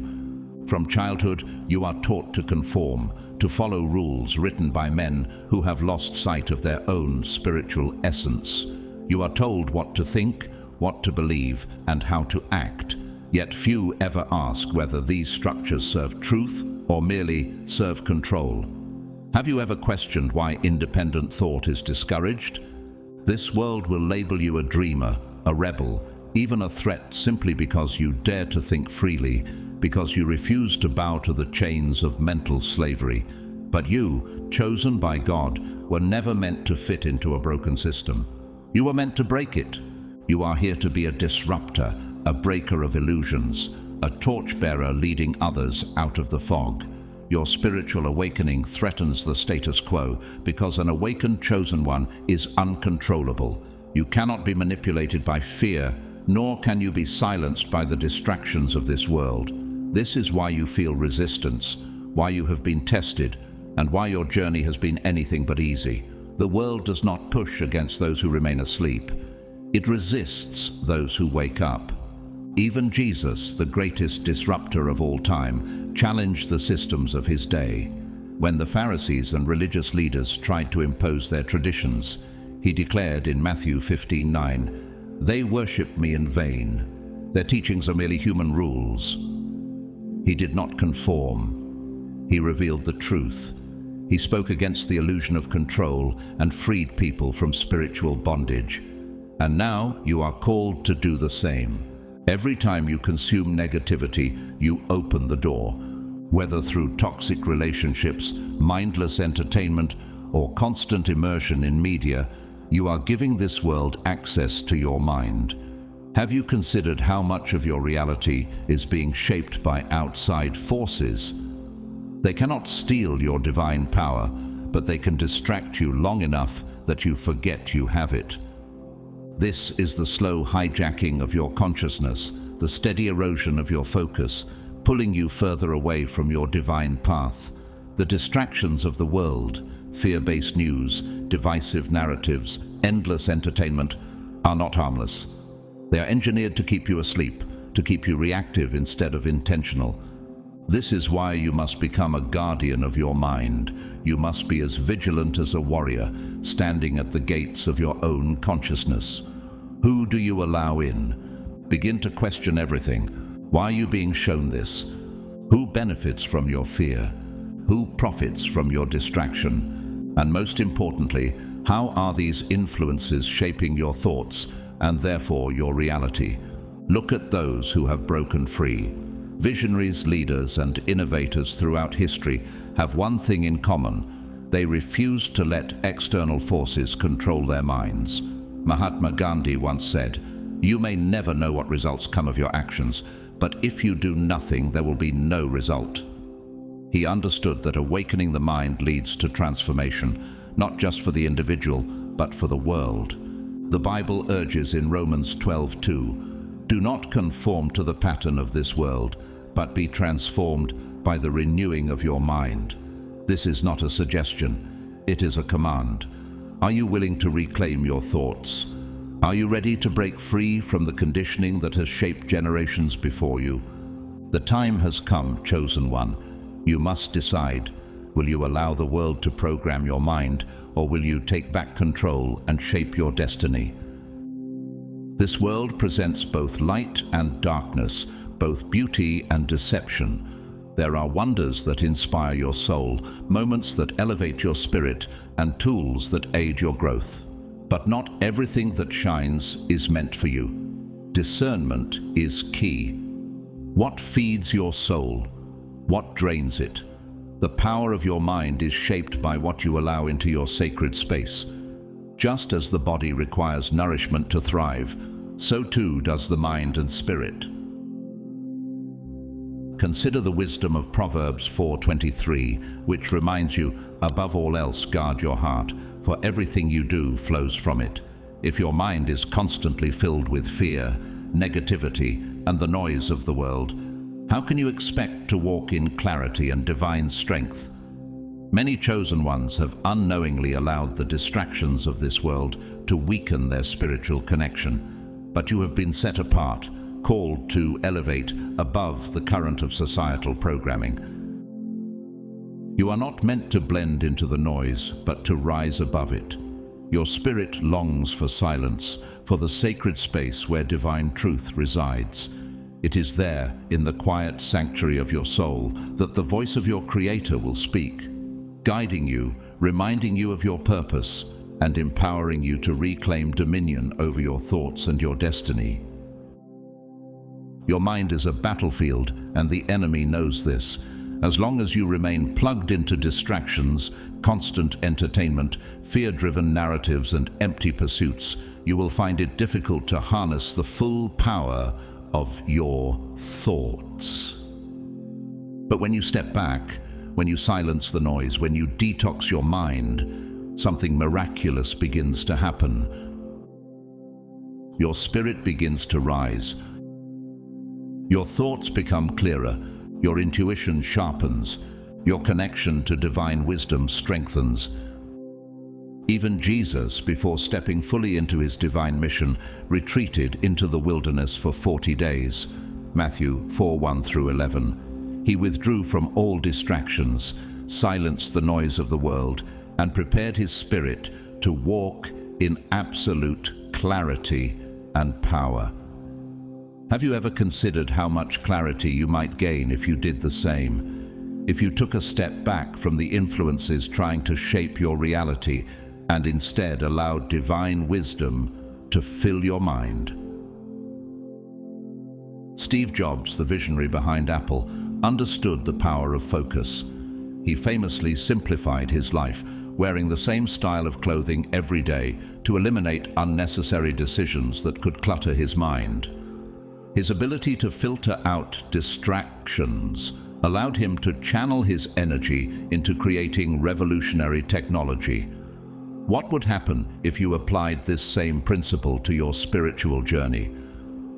From childhood, you are taught to conform, to follow rules written by men who have lost sight of their own spiritual essence. You are told what to think, what to believe, and how to act. Yet few ever ask whether these structures serve truth or merely serve control. Have you ever questioned why independent thought is discouraged? This world will label you a dreamer, a rebel, even a threat simply because you dare to think freely, because you refuse to bow to the chains of mental slavery. But you, chosen by God, were never meant to fit into a broken system. You were meant to break it. You are here to be a disruptor, a breaker of illusions, a torchbearer leading others out of the fog. Your spiritual awakening threatens the status quo because an awakened chosen one is uncontrollable. You cannot be manipulated by fear, nor can you be silenced by the distractions of this world. This is why you feel resistance, why you have been tested, and why your journey has been anything but easy. The world does not push against those who remain asleep. It resists those who wake up. Even Jesus, the greatest disruptor of all time, challenged the systems of his day. When the Pharisees and religious leaders tried to impose their traditions, he declared in Matthew 15:9, "They worship me in vain. Their teachings are merely human rules." He did not conform. He revealed the truth. He spoke against the illusion of control and freed people from spiritual bondage. And now you are called to do the same. Every time you consume negativity, you open the door. Whether through toxic relationships, mindless entertainment, or constant immersion in media, you are giving this world access to your mind. Have you considered how much of your reality is being shaped by outside forces? They cannot steal your divine power, but they can distract you long enough that you forget you have it. This is the slow hijacking of your consciousness, the steady erosion of your focus, pulling you further away from your divine path. The distractions of the world, fear-based news, divisive narratives, endless entertainment, are not harmless. They are engineered to keep you asleep, to keep you reactive instead of intentional. This is why you must become a guardian of your mind. You must be as vigilant as a warrior, standing at the gates of your own consciousness. Who do you allow in? Begin to question everything. Why are you being shown this? Who benefits from your fear? Who profits from your distraction? And most importantly, how are these influences shaping your thoughts and therefore your reality? Look at those who have broken free. Visionaries, leaders, and innovators throughout history have one thing in common. They refused to let external forces control their minds. Mahatma Gandhi once said, "You may never know what results come of your actions, but if you do nothing, there will be no result. He understood that awakening the mind leads to transformation, not just for the individual, but for the world. The Bible urges in Romans 12:2, "Do not conform to the pattern of this world, but be transformed by the renewing of your mind." This is not a suggestion, it is a command. Are you willing to reclaim your thoughts? Are you ready to break free from the conditioning that has shaped generations before you? The time has come, chosen one. You must decide. Will you allow the world to program your mind, or will you take back control and shape your destiny? This world presents both light and darkness, both beauty and deception. There are wonders that inspire your soul, moments that elevate your spirit, and tools that aid your growth. But not everything that shines is meant for you. Discernment is key. What feeds your soul? What drains it? The power of your mind is shaped by what you allow into your sacred space. Just as the body requires nourishment to thrive, so too does the mind and spirit. Consider the wisdom of Proverbs 4:23, which reminds you, above all else, guard your heart, for everything you do flows from it. If your mind is constantly filled with fear, negativity, and the noise of the world, how can you expect to walk in clarity and divine strength? Many chosen ones have unknowingly allowed the distractions of this world to weaken their spiritual connection, but you have been set apart, called to elevate above the current of societal programming. You are not meant to blend into the noise, but to rise above it. Your spirit longs for silence, for the sacred space where divine truth resides. It is there, in the quiet sanctuary of your soul, that the voice of your Creator will speak, guiding you, reminding you of your purpose, and empowering you to reclaim dominion over your thoughts and your destiny. Your mind is a battlefield, and the enemy knows this. As long as you remain plugged into distractions, constant entertainment, fear-driven narratives, and empty pursuits, you will find it difficult to harness the full power of your thoughts. But when you step back, when you silence the noise, when you detox your mind, something miraculous begins to happen. Your spirit begins to rise. Your thoughts become clearer, your intuition sharpens, your connection to divine wisdom strengthens. Even Jesus, before stepping fully into his divine mission, retreated into the wilderness for 40 days. Matthew 4:1-11. He withdrew from all distractions, silenced the noise of the world, and prepared his spirit to walk in absolute clarity and power. Have you ever considered how much clarity you might gain if you did the same? If you took a step back from the influences trying to shape your reality and instead allowed divine wisdom to fill your mind? Steve Jobs, the visionary behind Apple, understood the power of focus. He famously simplified his life, wearing the same style of clothing every day to eliminate unnecessary decisions that could clutter his mind. His ability to filter out distractions allowed him to channel his energy into creating revolutionary technology. What would happen if you applied this same principle to your spiritual journey?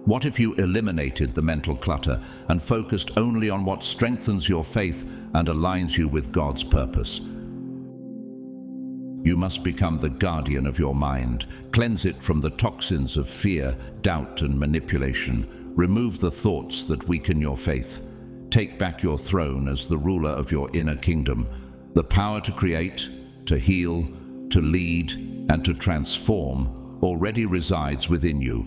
What if you eliminated the mental clutter and focused only on what strengthens your faith and aligns you with God's purpose? You must become the guardian of your mind. Cleanse it from the toxins of fear, doubt, and manipulation. Remove the thoughts that weaken your faith. Take back your throne as the ruler of your inner kingdom. The power to create, to heal, to lead, and to transform already resides within you.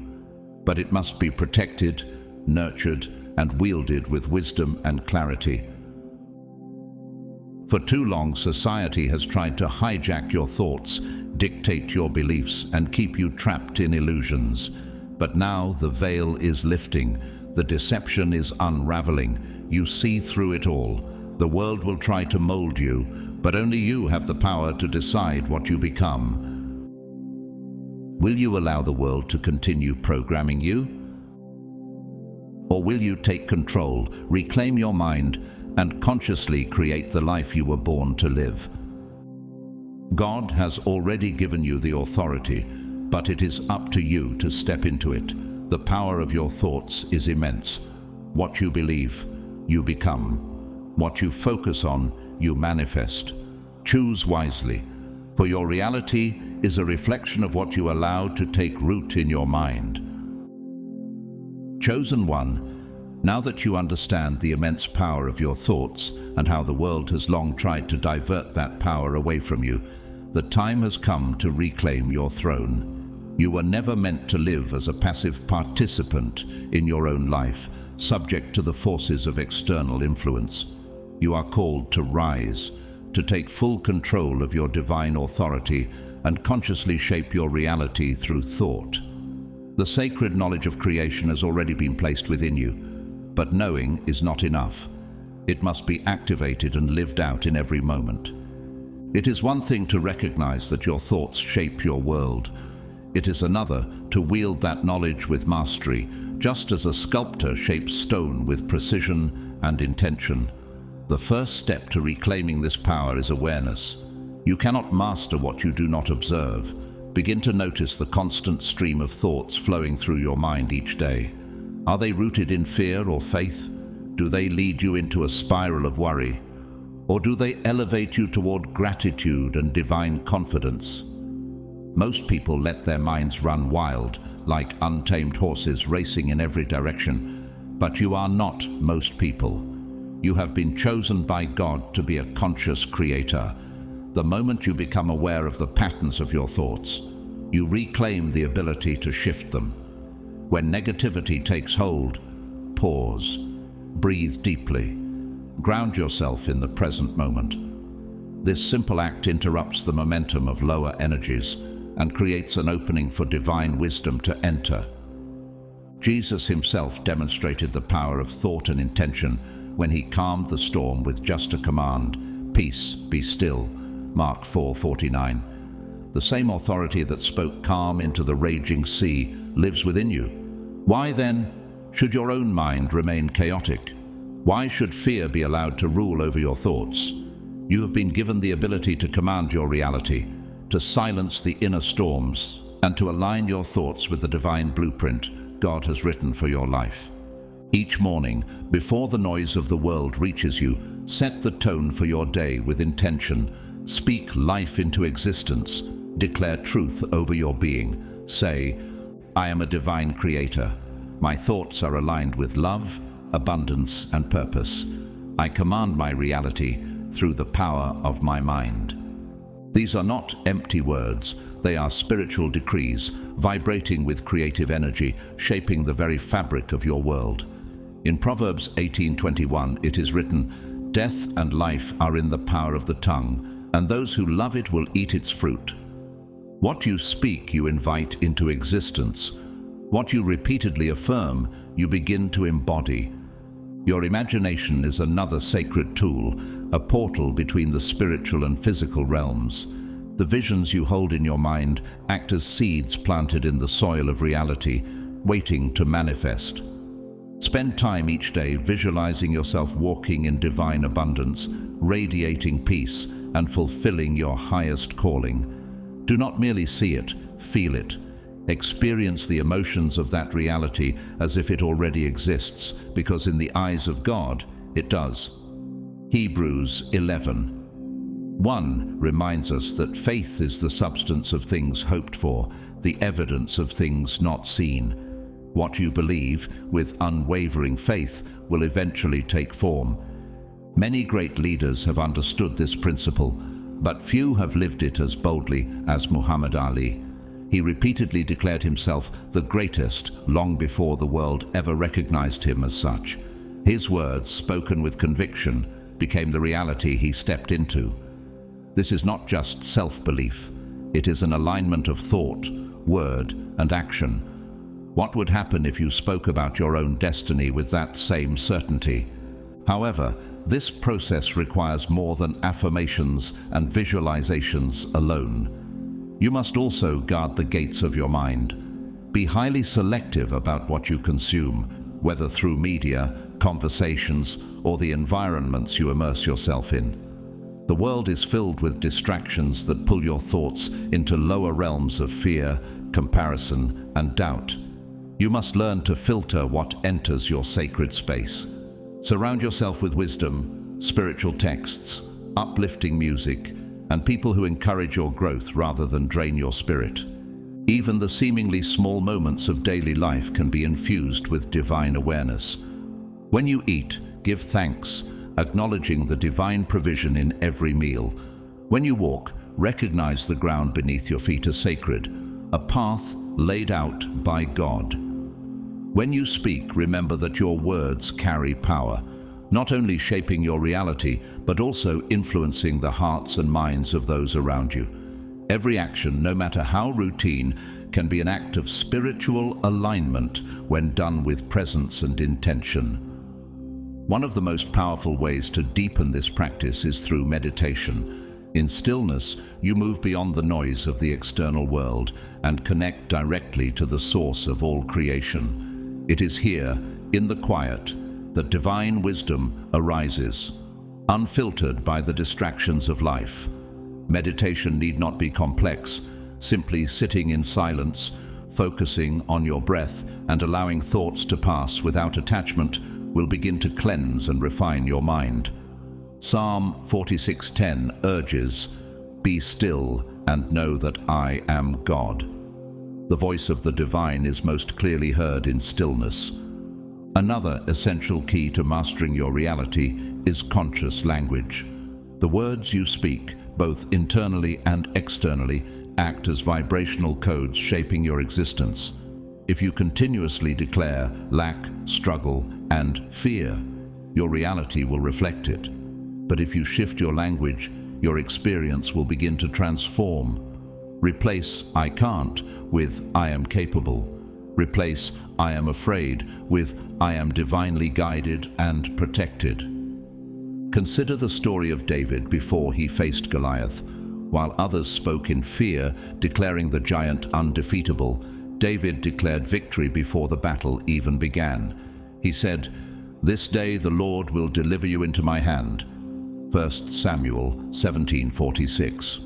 But it must be protected, nurtured, and wielded with wisdom and clarity. For too long, society has tried to hijack your thoughts, dictate your beliefs, and keep you trapped in illusions. But now the veil is lifting, the deception is unraveling. You see through it all. The world will try to mold you, but only you have the power to decide what you become. Will you allow the world to continue programming you? Or will you take control, reclaim your mind, and consciously create the life you were born to live? God has already given you the authority, but it is up to you to step into it. The power of your thoughts is immense. What you believe, you become. What you focus on, you manifest. Choose wisely, for your reality is a reflection of what you allow to take root in your mind. Chosen one, now that you understand the immense power of your thoughts and how the world has long tried to divert that power away from you, the time has come to reclaim your throne. You were never meant to live as a passive participant in your own life, subject to the forces of external influence. You are called to rise, to take full control of your divine authority and consciously shape your reality through thought. The sacred knowledge of creation has already been placed within you, but knowing is not enough. It must be activated and lived out in every moment. It is one thing to recognize that your thoughts shape your world. It is another to wield that knowledge with mastery, just as a sculptor shapes stone with precision and intention. The first step to reclaiming this power is awareness. You cannot master what you do not observe. Begin to notice the constant stream of thoughts flowing through your mind each day. Are they rooted in fear or faith? Do they lead you into a spiral of worry? Or do they elevate you toward gratitude and divine confidence? Most people let their minds run wild, like untamed horses racing in every direction. But you are not most people. You have been chosen by God to be a conscious creator. The moment you become aware of the patterns of your thoughts, you reclaim the ability to shift them. When negativity takes hold, pause, breathe deeply, ground yourself in the present moment. This simple act interrupts the momentum of lower energies and creates an opening for divine wisdom to enter. Jesus himself demonstrated the power of thought and intention when he calmed the storm with just a command, "Peace, be still," Mark 4:49. The same authority that spoke calm into the raging sea lives within you. Why then should your own mind remain chaotic? Why should fear be allowed to rule over your thoughts? You have been given the ability to command your reality, to silence the inner storms, and to align your thoughts with the divine blueprint God has written for your life. Each morning, before the noise of the world reaches you, set the tone for your day with intention. Speak life into existence. Declare truth over your being. Say, "I am a divine creator. My thoughts are aligned with love, abundance, and purpose. I command my reality through the power of my mind." These are not empty words. They are spiritual decrees, vibrating with creative energy, shaping the very fabric of your world. In Proverbs 18:21, it is written, "Death and life are in the power of the tongue, and those who love it will eat its fruit." What you speak, you invite into existence. What you repeatedly affirm, you begin to embody. Your imagination is another sacred tool, a portal between the spiritual and physical realms. The visions you hold in your mind act as seeds planted in the soil of reality, waiting to manifest. Spend time each day visualizing yourself walking in divine abundance, radiating peace, and fulfilling your highest calling. Do not merely see it, feel it. Experience the emotions of that reality as if it already exists, because in the eyes of God, it does. Hebrews 11:1 reminds us that faith is the substance of things hoped for, the evidence of things not seen. What you believe with unwavering faith will eventually take form. Many great leaders have understood this principle, but few have lived it as boldly as Muhammad Ali. He repeatedly declared himself the greatest long before the world ever recognized him as such. His words, spoken with conviction, became the reality he stepped into. This is not just self-belief. It is an alignment of thought, word, and action. What would happen if you spoke about your own destiny with that same certainty? However, this process requires more than affirmations and visualizations alone. You must also guard the gates of your mind. Be highly selective about what you consume. whether through media, conversations, or the environments you immerse yourself in. The world is filled with distractions that pull your thoughts into lower realms of fear, comparison, and doubt. You must learn to filter what enters your sacred space. Surround yourself with wisdom, spiritual texts, uplifting music, and people who encourage your growth rather than drain your spirit. Even the seemingly small moments of daily life can be infused with divine awareness. When you eat, give thanks, acknowledging the divine provision in every meal. When you walk, recognize the ground beneath your feet as sacred, a path laid out by God. When you speak, remember that your words carry power, not only shaping your reality, but also influencing the hearts and minds of those around you. Every action, no matter how routine, can be an act of spiritual alignment when done with presence and intention. One of the most powerful ways to deepen this practice is through meditation. In stillness, you move beyond the noise of the external world and connect directly to the source of all creation. It is here, in the quiet, that divine wisdom arises, unfiltered by the distractions of life. Meditation need not be complex. Simply sitting in silence, focusing on your breath, and allowing thoughts to pass without attachment will begin to cleanse and refine your mind. Psalm 46:10 urges, "Be still and know that I am God." The voice of the divine is most clearly heard in stillness. Another essential key to mastering your reality is conscious language. The words you speak, both internally and externally, act as vibrational codes shaping your existence. If you continuously declare lack, struggle, and fear, your reality will reflect it. But if you shift your language, your experience will begin to transform. Replace "I can't" with "I am capable." Replace "I am afraid" with "I am divinely guided and protected." Consider the story of David before he faced Goliath. While others spoke in fear, declaring the giant undefeatable, David declared victory before the battle even began. He said, "This day the Lord will deliver you into my hand." 1 Samuel 17:46.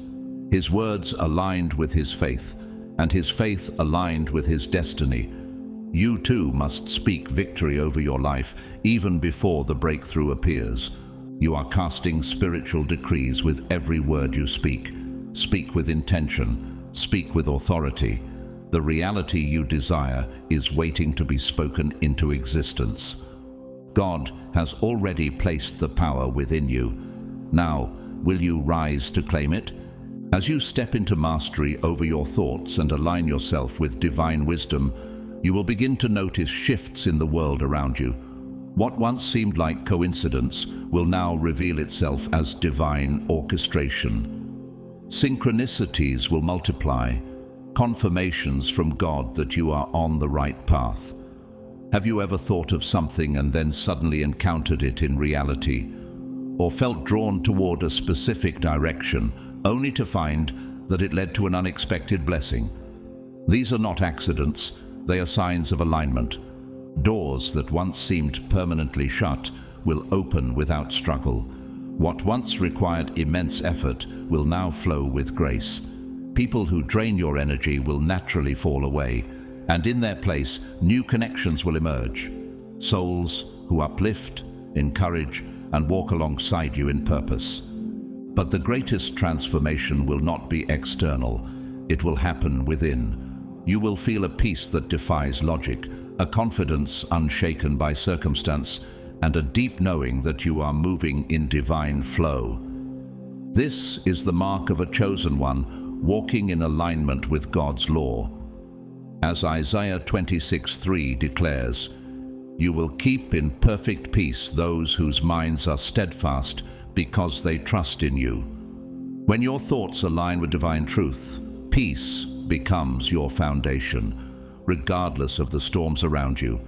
His words aligned with his faith, and his faith aligned with his destiny. You too must speak victory over your life even before the breakthrough appears. You are casting spiritual decrees with every word you speak. Speak with intention. Speak with authority. The reality you desire is waiting to be spoken into existence. God has already placed the power within you. Now, will you rise to claim it? As you step into mastery over your thoughts and align yourself with divine wisdom, you will begin to notice shifts in the world around you. What once seemed like coincidence will now reveal itself as divine orchestration. Synchronicities will multiply, confirmations from God that you are on the right path. Have you ever thought of something and then suddenly encountered it in reality? Or felt drawn toward a specific direction, only to find that it led to an unexpected blessing? These are not accidents, they are signs of alignment. Doors that once seemed permanently shut will open without struggle. What once required immense effort will now flow with grace. People who drain your energy will naturally fall away, and in their place, new connections will emerge. Souls who uplift, encourage, and walk alongside you in purpose. But the greatest transformation will not be external. It will happen within. You will feel a peace that defies logic, a confidence unshaken by circumstance, and a deep knowing that you are moving in divine flow. This is the mark of a chosen one, walking in alignment with God's law. As Isaiah 26:3 declares, "You will keep in perfect peace those whose minds are steadfast because they trust in you." When your thoughts align with divine truth, peace becomes your foundation, regardless of the storms around you.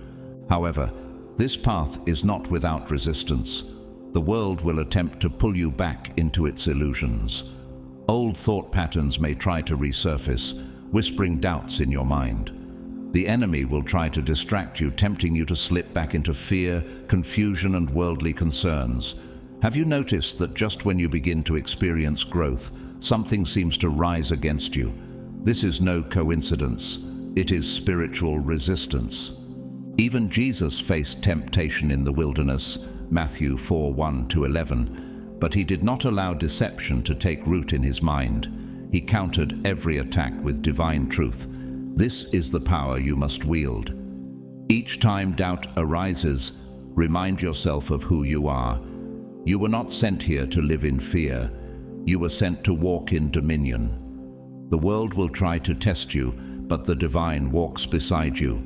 However, this path is not without resistance. The world will attempt to pull you back into its illusions. Old thought patterns may try to resurface, whispering doubts in your mind. The enemy will try to distract you, tempting you to slip back into fear, confusion, and worldly concerns. Have you noticed that just when you begin to experience growth, something seems to rise against you? This is no coincidence. It is spiritual resistance. Even Jesus faced temptation in the wilderness, Matthew 4:1-11, but he did not allow deception to take root in his mind. He countered every attack with divine truth. This is the power you must wield. Each time doubt arises, remind yourself of who you are. You were not sent here to live in fear. You were sent to walk in dominion. The world will try to test you, but the divine walks beside you.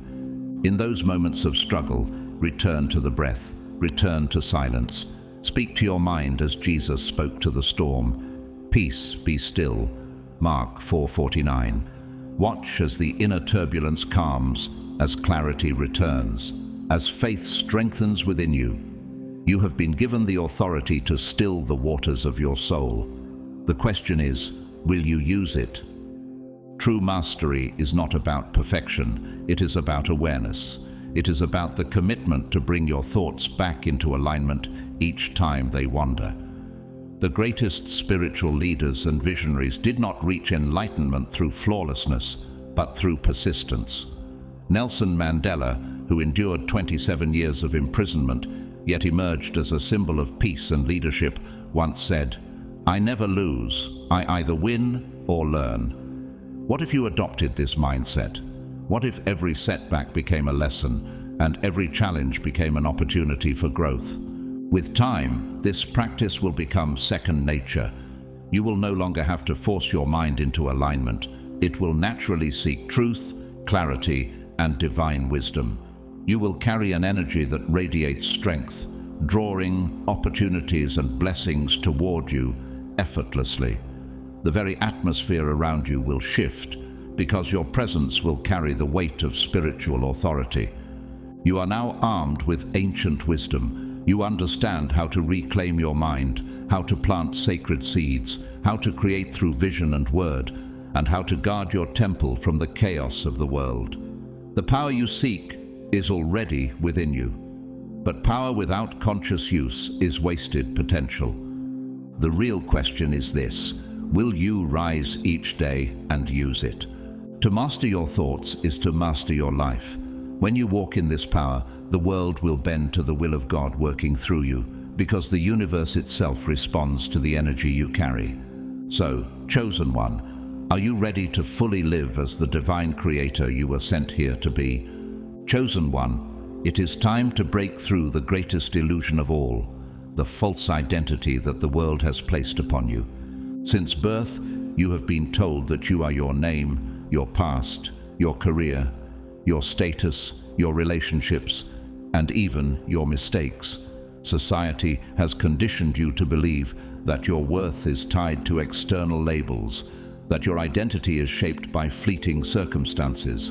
In those moments of struggle, return to the breath, return to silence. Speak to your mind as Jesus spoke to the storm. Peace, be still. Mark 4:49. Watch as the inner turbulence calms, as clarity returns, as faith strengthens within you. You have been given the authority to still the waters of your soul. The question is, will you use it? True mastery is not about perfection, it is about awareness. It is about the commitment to bring your thoughts back into alignment each time they wander. The greatest spiritual leaders and visionaries did not reach enlightenment through flawlessness, but through persistence. Nelson Mandela, who endured 27 years of imprisonment, yet emerged as a symbol of peace and leadership, once said, "I never lose. I either win or learn." What if you adopted this mindset? What if every setback became a lesson and every challenge became an opportunity for growth? With time, this practice will become second nature. You will no longer have to force your mind into alignment. It will naturally seek truth, clarity, and divine wisdom. You will carry an energy that radiates strength, drawing opportunities and blessings toward you effortlessly. The very atmosphere around you will shift because your presence will carry the weight of spiritual authority. You are now armed with ancient wisdom. You understand how to reclaim your mind, how to plant sacred seeds, how to create through vision and word, and how to guard your temple from the chaos of the world. The power you seek is already within you, but power without conscious use is wasted potential. The real question is this: will you rise each day and use it? To master your thoughts is to master your life. When you walk in this power, the world will bend to the will of God working through you, because the universe itself responds to the energy you carry. So, chosen one, are you ready to fully live as the divine creator you were sent here to be? Chosen one, it is time to break through the greatest illusion of all, the false identity that the world has placed upon you. Since birth, you have been told that you are your name, your past, your career, your status, your relationships, and even your mistakes. Society has conditioned you to believe that your worth is tied to external labels, that your identity is shaped by fleeting circumstances.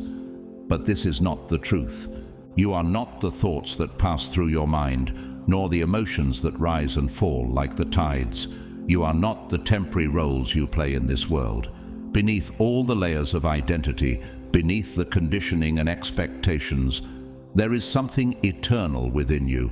But this is not the truth. You are not the thoughts that pass through your mind, nor the emotions that rise and fall like the tides. You are not the temporary roles you play in this world. Beneath all the layers of identity, beneath the conditioning and expectations, there is something eternal within you,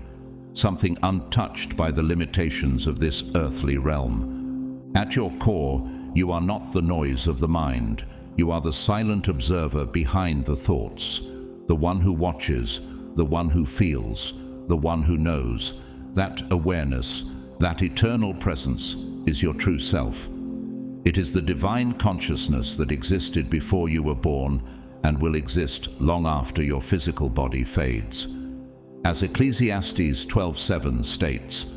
something untouched by the limitations of this earthly realm. At your core, you are not the noise of the mind. You are the silent observer behind the thoughts, the one who watches, the one who feels, the one who knows. That awareness, that eternal presence, is your true self. It is the divine consciousness that existed before you were born and will exist long after your physical body fades. As Ecclesiastes 12:7 states,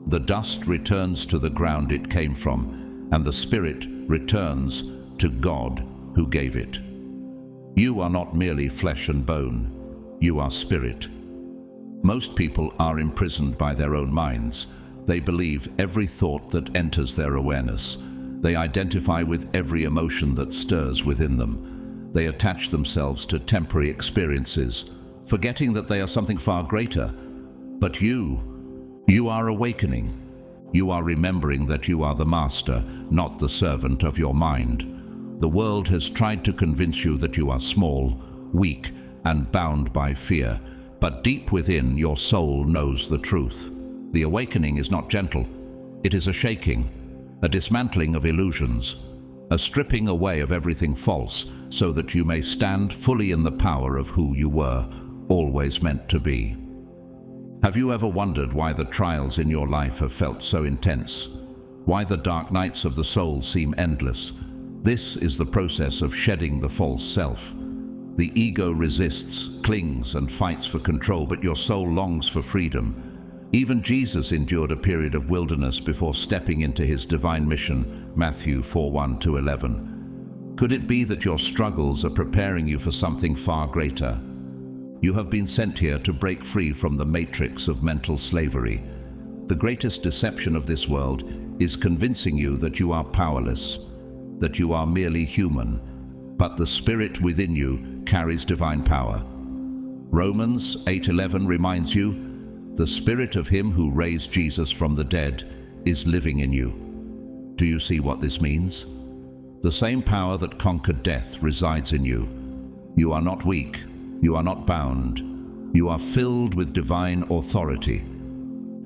"The dust returns to the ground it came from, and the spirit returns to God who gave it." You are not merely flesh and bone, you are spirit. Most people are imprisoned by their own minds. They believe every thought that enters their awareness. They identify with every emotion that stirs within them. They attach themselves to temporary experiences, forgetting that they are something far greater. But you are awakening. You are remembering that you are the master, not the servant of your mind. The world has tried to convince you that you are small, weak, and bound by fear. But deep within, your soul knows the truth. The awakening is not gentle. It is a shaking, a dismantling of illusions, a stripping away of everything false, so that you may stand fully in the power of who you were, always meant to be. Have you ever wondered why the trials in your life have felt so intense? Why the dark nights of the soul seem endless? This is the process of shedding the false self. The ego resists, clings, and fights for control, but your soul longs for freedom. Even Jesus endured a period of wilderness before stepping into his divine mission, Matthew 4:1-11. Could it be that your struggles are preparing you for something far greater? You have been sent here to break free from the matrix of mental slavery. The greatest deception of this world is convincing you that you are powerless, that you are merely human, but the spirit within you carries divine power. Romans 8:11 reminds you, the spirit of him who raised Jesus from the dead is living in you. Do you see what this means? The same power that conquered death resides in you. You are not weak. You are not bound. You are filled with divine authority.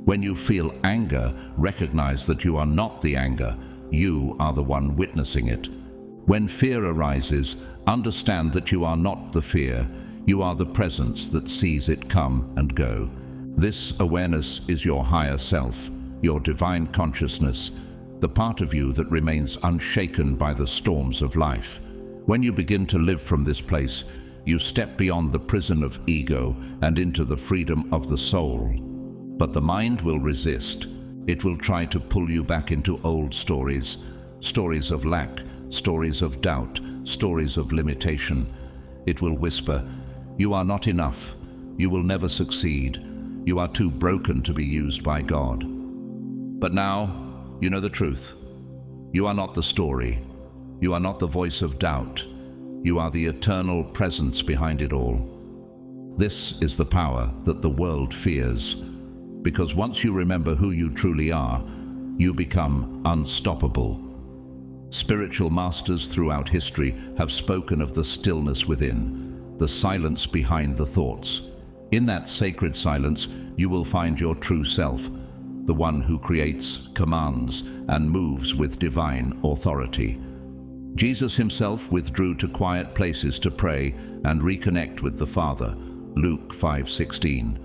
When you feel anger, recognize that you are not the anger. You are the one witnessing it. When fear arises, understand that you are not the fear. You are the presence that sees it come and go. This awareness is your higher self, your divine consciousness, the part of you that remains unshaken by the storms of life. When you begin to live from this place, you step beyond the prison of ego and into the freedom of the soul. But the mind will resist. It will try to pull you back into old stories, stories of lack, stories of doubt, stories of limitation. It will whisper, "You are not enough. You will never succeed. You are too broken to be used by God." But now, you know the truth. You are not the story. You are not the voice of doubt. You are the eternal presence behind it all. This is the power that the world fears, because once you remember who you truly are, you become unstoppable. Spiritual masters throughout history have spoken of the stillness within, the silence behind the thoughts. In that sacred silence, you will find your true self, the one who creates, commands, and moves with divine authority. Jesus himself withdrew to quiet places to pray and reconnect with the Father, Luke 5:16.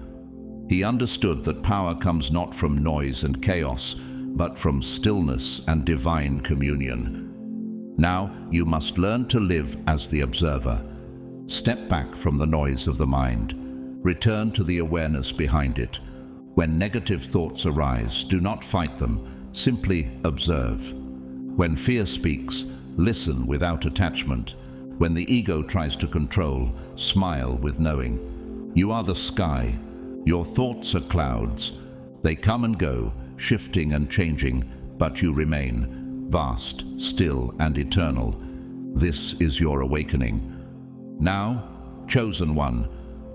He understood that power comes not from noise and chaos, but from stillness and divine communion. Now you must learn to live as the observer. Step back from the noise of the mind. Return to the awareness behind it. When negative thoughts arise, do not fight them, simply observe. When fear speaks, listen without attachment. When the ego tries to control, smile with knowing. You are the sky. Your thoughts are clouds. They come and go, shifting and changing, but you remain, vast, still, and eternal. This is your awakening. Now, chosen one,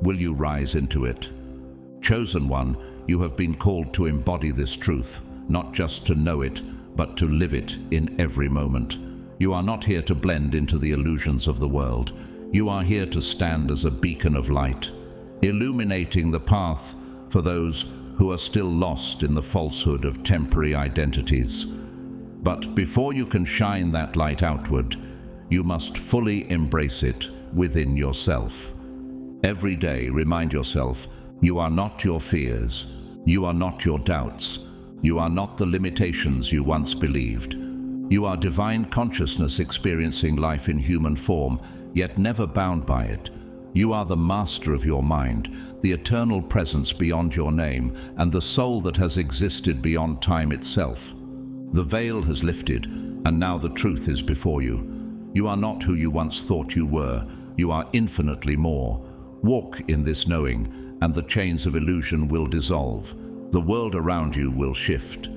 will you rise into it? Chosen one, you have been called to embody this truth, not just to know it, but to live it in every moment. You are not here to blend into the illusions of the world. You are here to stand as a beacon of light, illuminating the path for those who are still lost in the falsehood of temporary identities. But before you can shine that light outward, you must fully embrace it within yourself. Every day, remind yourself, you are not your fears. You are not your doubts. You are not the limitations you once believed. You are divine consciousness experiencing life in human form, yet never bound by it. You are the master of your mind, the eternal presence beyond your name, and the soul that has existed beyond time itself. The veil has lifted, and now the truth is before you. You are not who you once thought you were. You are infinitely more. Walk in this knowing, and the chains of illusion will dissolve. The world around you will shift.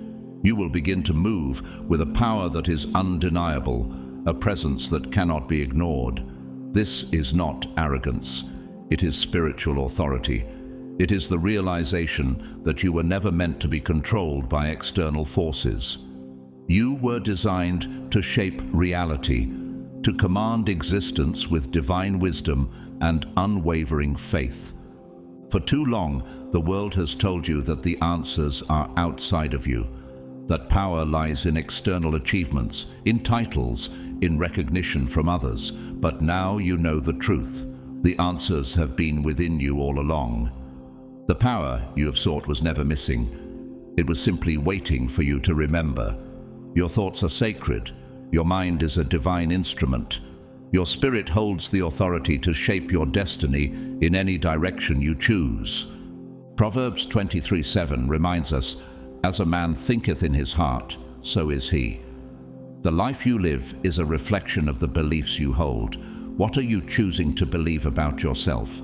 You will begin to move with a power that is undeniable, a presence that cannot be ignored. This is not arrogance. It is spiritual authority. It is the realization that you were never meant to be controlled by external forces. You were designed to shape reality, to command existence with divine wisdom and unwavering faith. For too long, the world has told you that the answers are outside of you, that power lies in external achievements, in titles, in recognition from others. But now you know the truth. The answers have been within you all along. The power you have sought was never missing. It was simply waiting for you to remember. Your thoughts are sacred. Your mind is a divine instrument. Your spirit holds the authority to shape your destiny in any direction you choose. Proverbs 23:7 reminds us, "As a man thinketh in his heart, so is he." The life you live is a reflection of the beliefs you hold. What are you choosing to believe about yourself?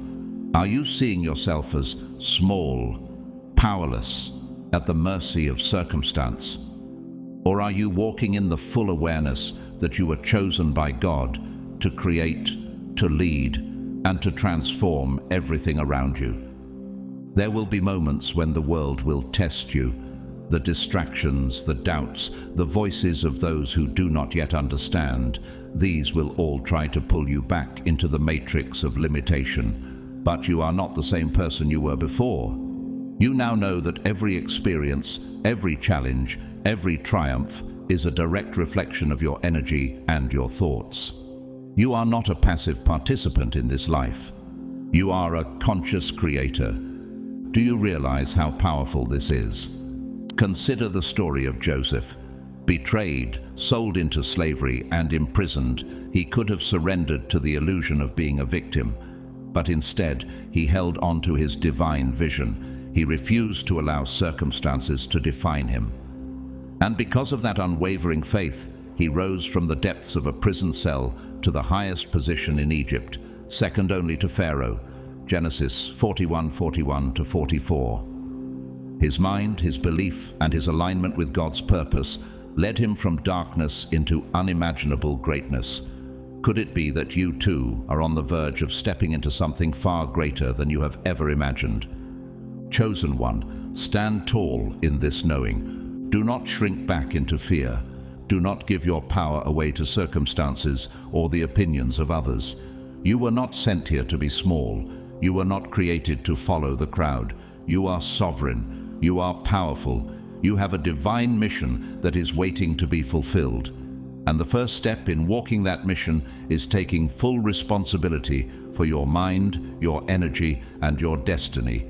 Are you seeing yourself as small, powerless, at the mercy of circumstance? Or are you walking in the full awareness that you were chosen by God to create, to lead, and to transform everything around you? There will be moments when the world will test you. The distractions, the doubts, the voices of those who do not yet understand, these will all try to pull you back into the matrix of limitation. But you are not the same person you were before. You now know that every experience, every challenge, every triumph is a direct reflection of your energy and your thoughts. You are not a passive participant in this life. You are a conscious creator. Do you realize how powerful this is? Consider the story of Joseph. Betrayed, sold into slavery, and imprisoned, he could have surrendered to the illusion of being a victim. But instead, he held on to his divine vision. He refused to allow circumstances to define him. And because of that unwavering faith, he rose from the depths of a prison cell to the highest position in Egypt, second only to Pharaoh. Genesis 41:41-44. His mind, his belief, and his alignment with God's purpose led him from darkness into unimaginable greatness. Could it be that you too are on the verge of stepping into something far greater than you have ever imagined? Chosen one, stand tall in this knowing. Do not shrink back into fear. Do not give your power away to circumstances or the opinions of others. You were not sent here to be small. You were not created to follow the crowd. You are sovereign. You are powerful. You have a divine mission that is waiting to be fulfilled. And the first step in walking that mission is taking full responsibility for your mind, your energy, and your destiny.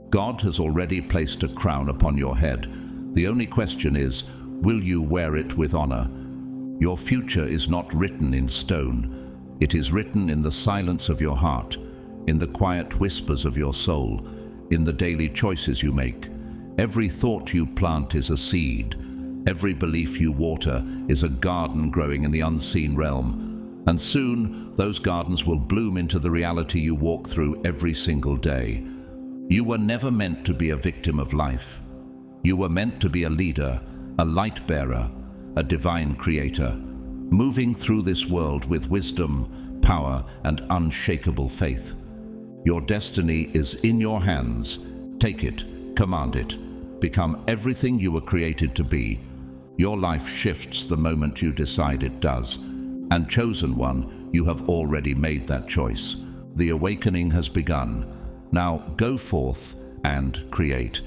God has already placed a crown upon your head. The only question is, will you wear it with honor? Your future is not written in stone. It is written in the silence of your heart, in the quiet whispers of your soul, in the daily choices you make. Every thought you plant is a seed. Every belief you water is a garden growing in the unseen realm. And soon, those gardens will bloom into the reality you walk through every single day. You were never meant to be a victim of life. You were meant to be a leader, a light bearer, a divine creator, moving through this world with wisdom, power, and unshakable faith. Your destiny is in your hands. Take it, command it. Become everything you were created to be. Your life shifts the moment you decide it does. And chosen one, you have already made that choice. The awakening has begun. Now go forth and create.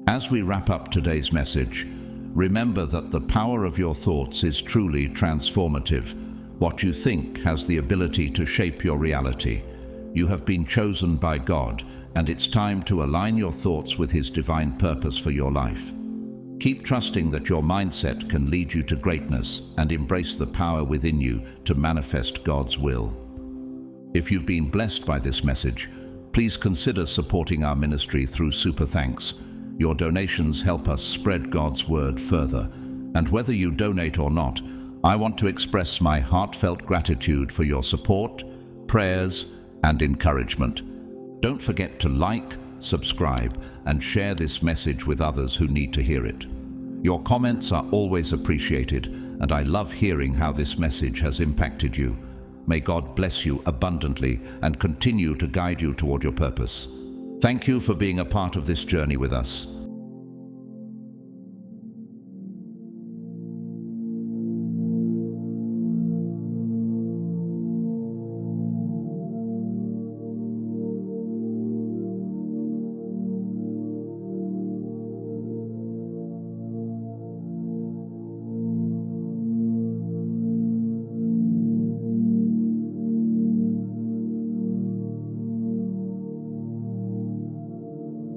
As we wrap up today's message, remember that the power of your thoughts is truly transformative. What you think has the ability to shape your reality. You have been chosen by God, and it's time to align your thoughts with His divine purpose for your life. Keep trusting that your mindset can lead you to greatness and embrace the power within you to manifest God's will. If you've been blessed by this message, please consider supporting our ministry through Super Thanks. Your donations help us spread God's word further. And whether you donate or not, I want to express my heartfelt gratitude for your support, prayers, and encouragement. Don't forget to like, subscribe, and share this message with others who need to hear it. Your comments are always appreciated, and I love hearing how this message has impacted you. May God bless you abundantly and continue to guide you toward your purpose. Thank you for being a part of this journey with us.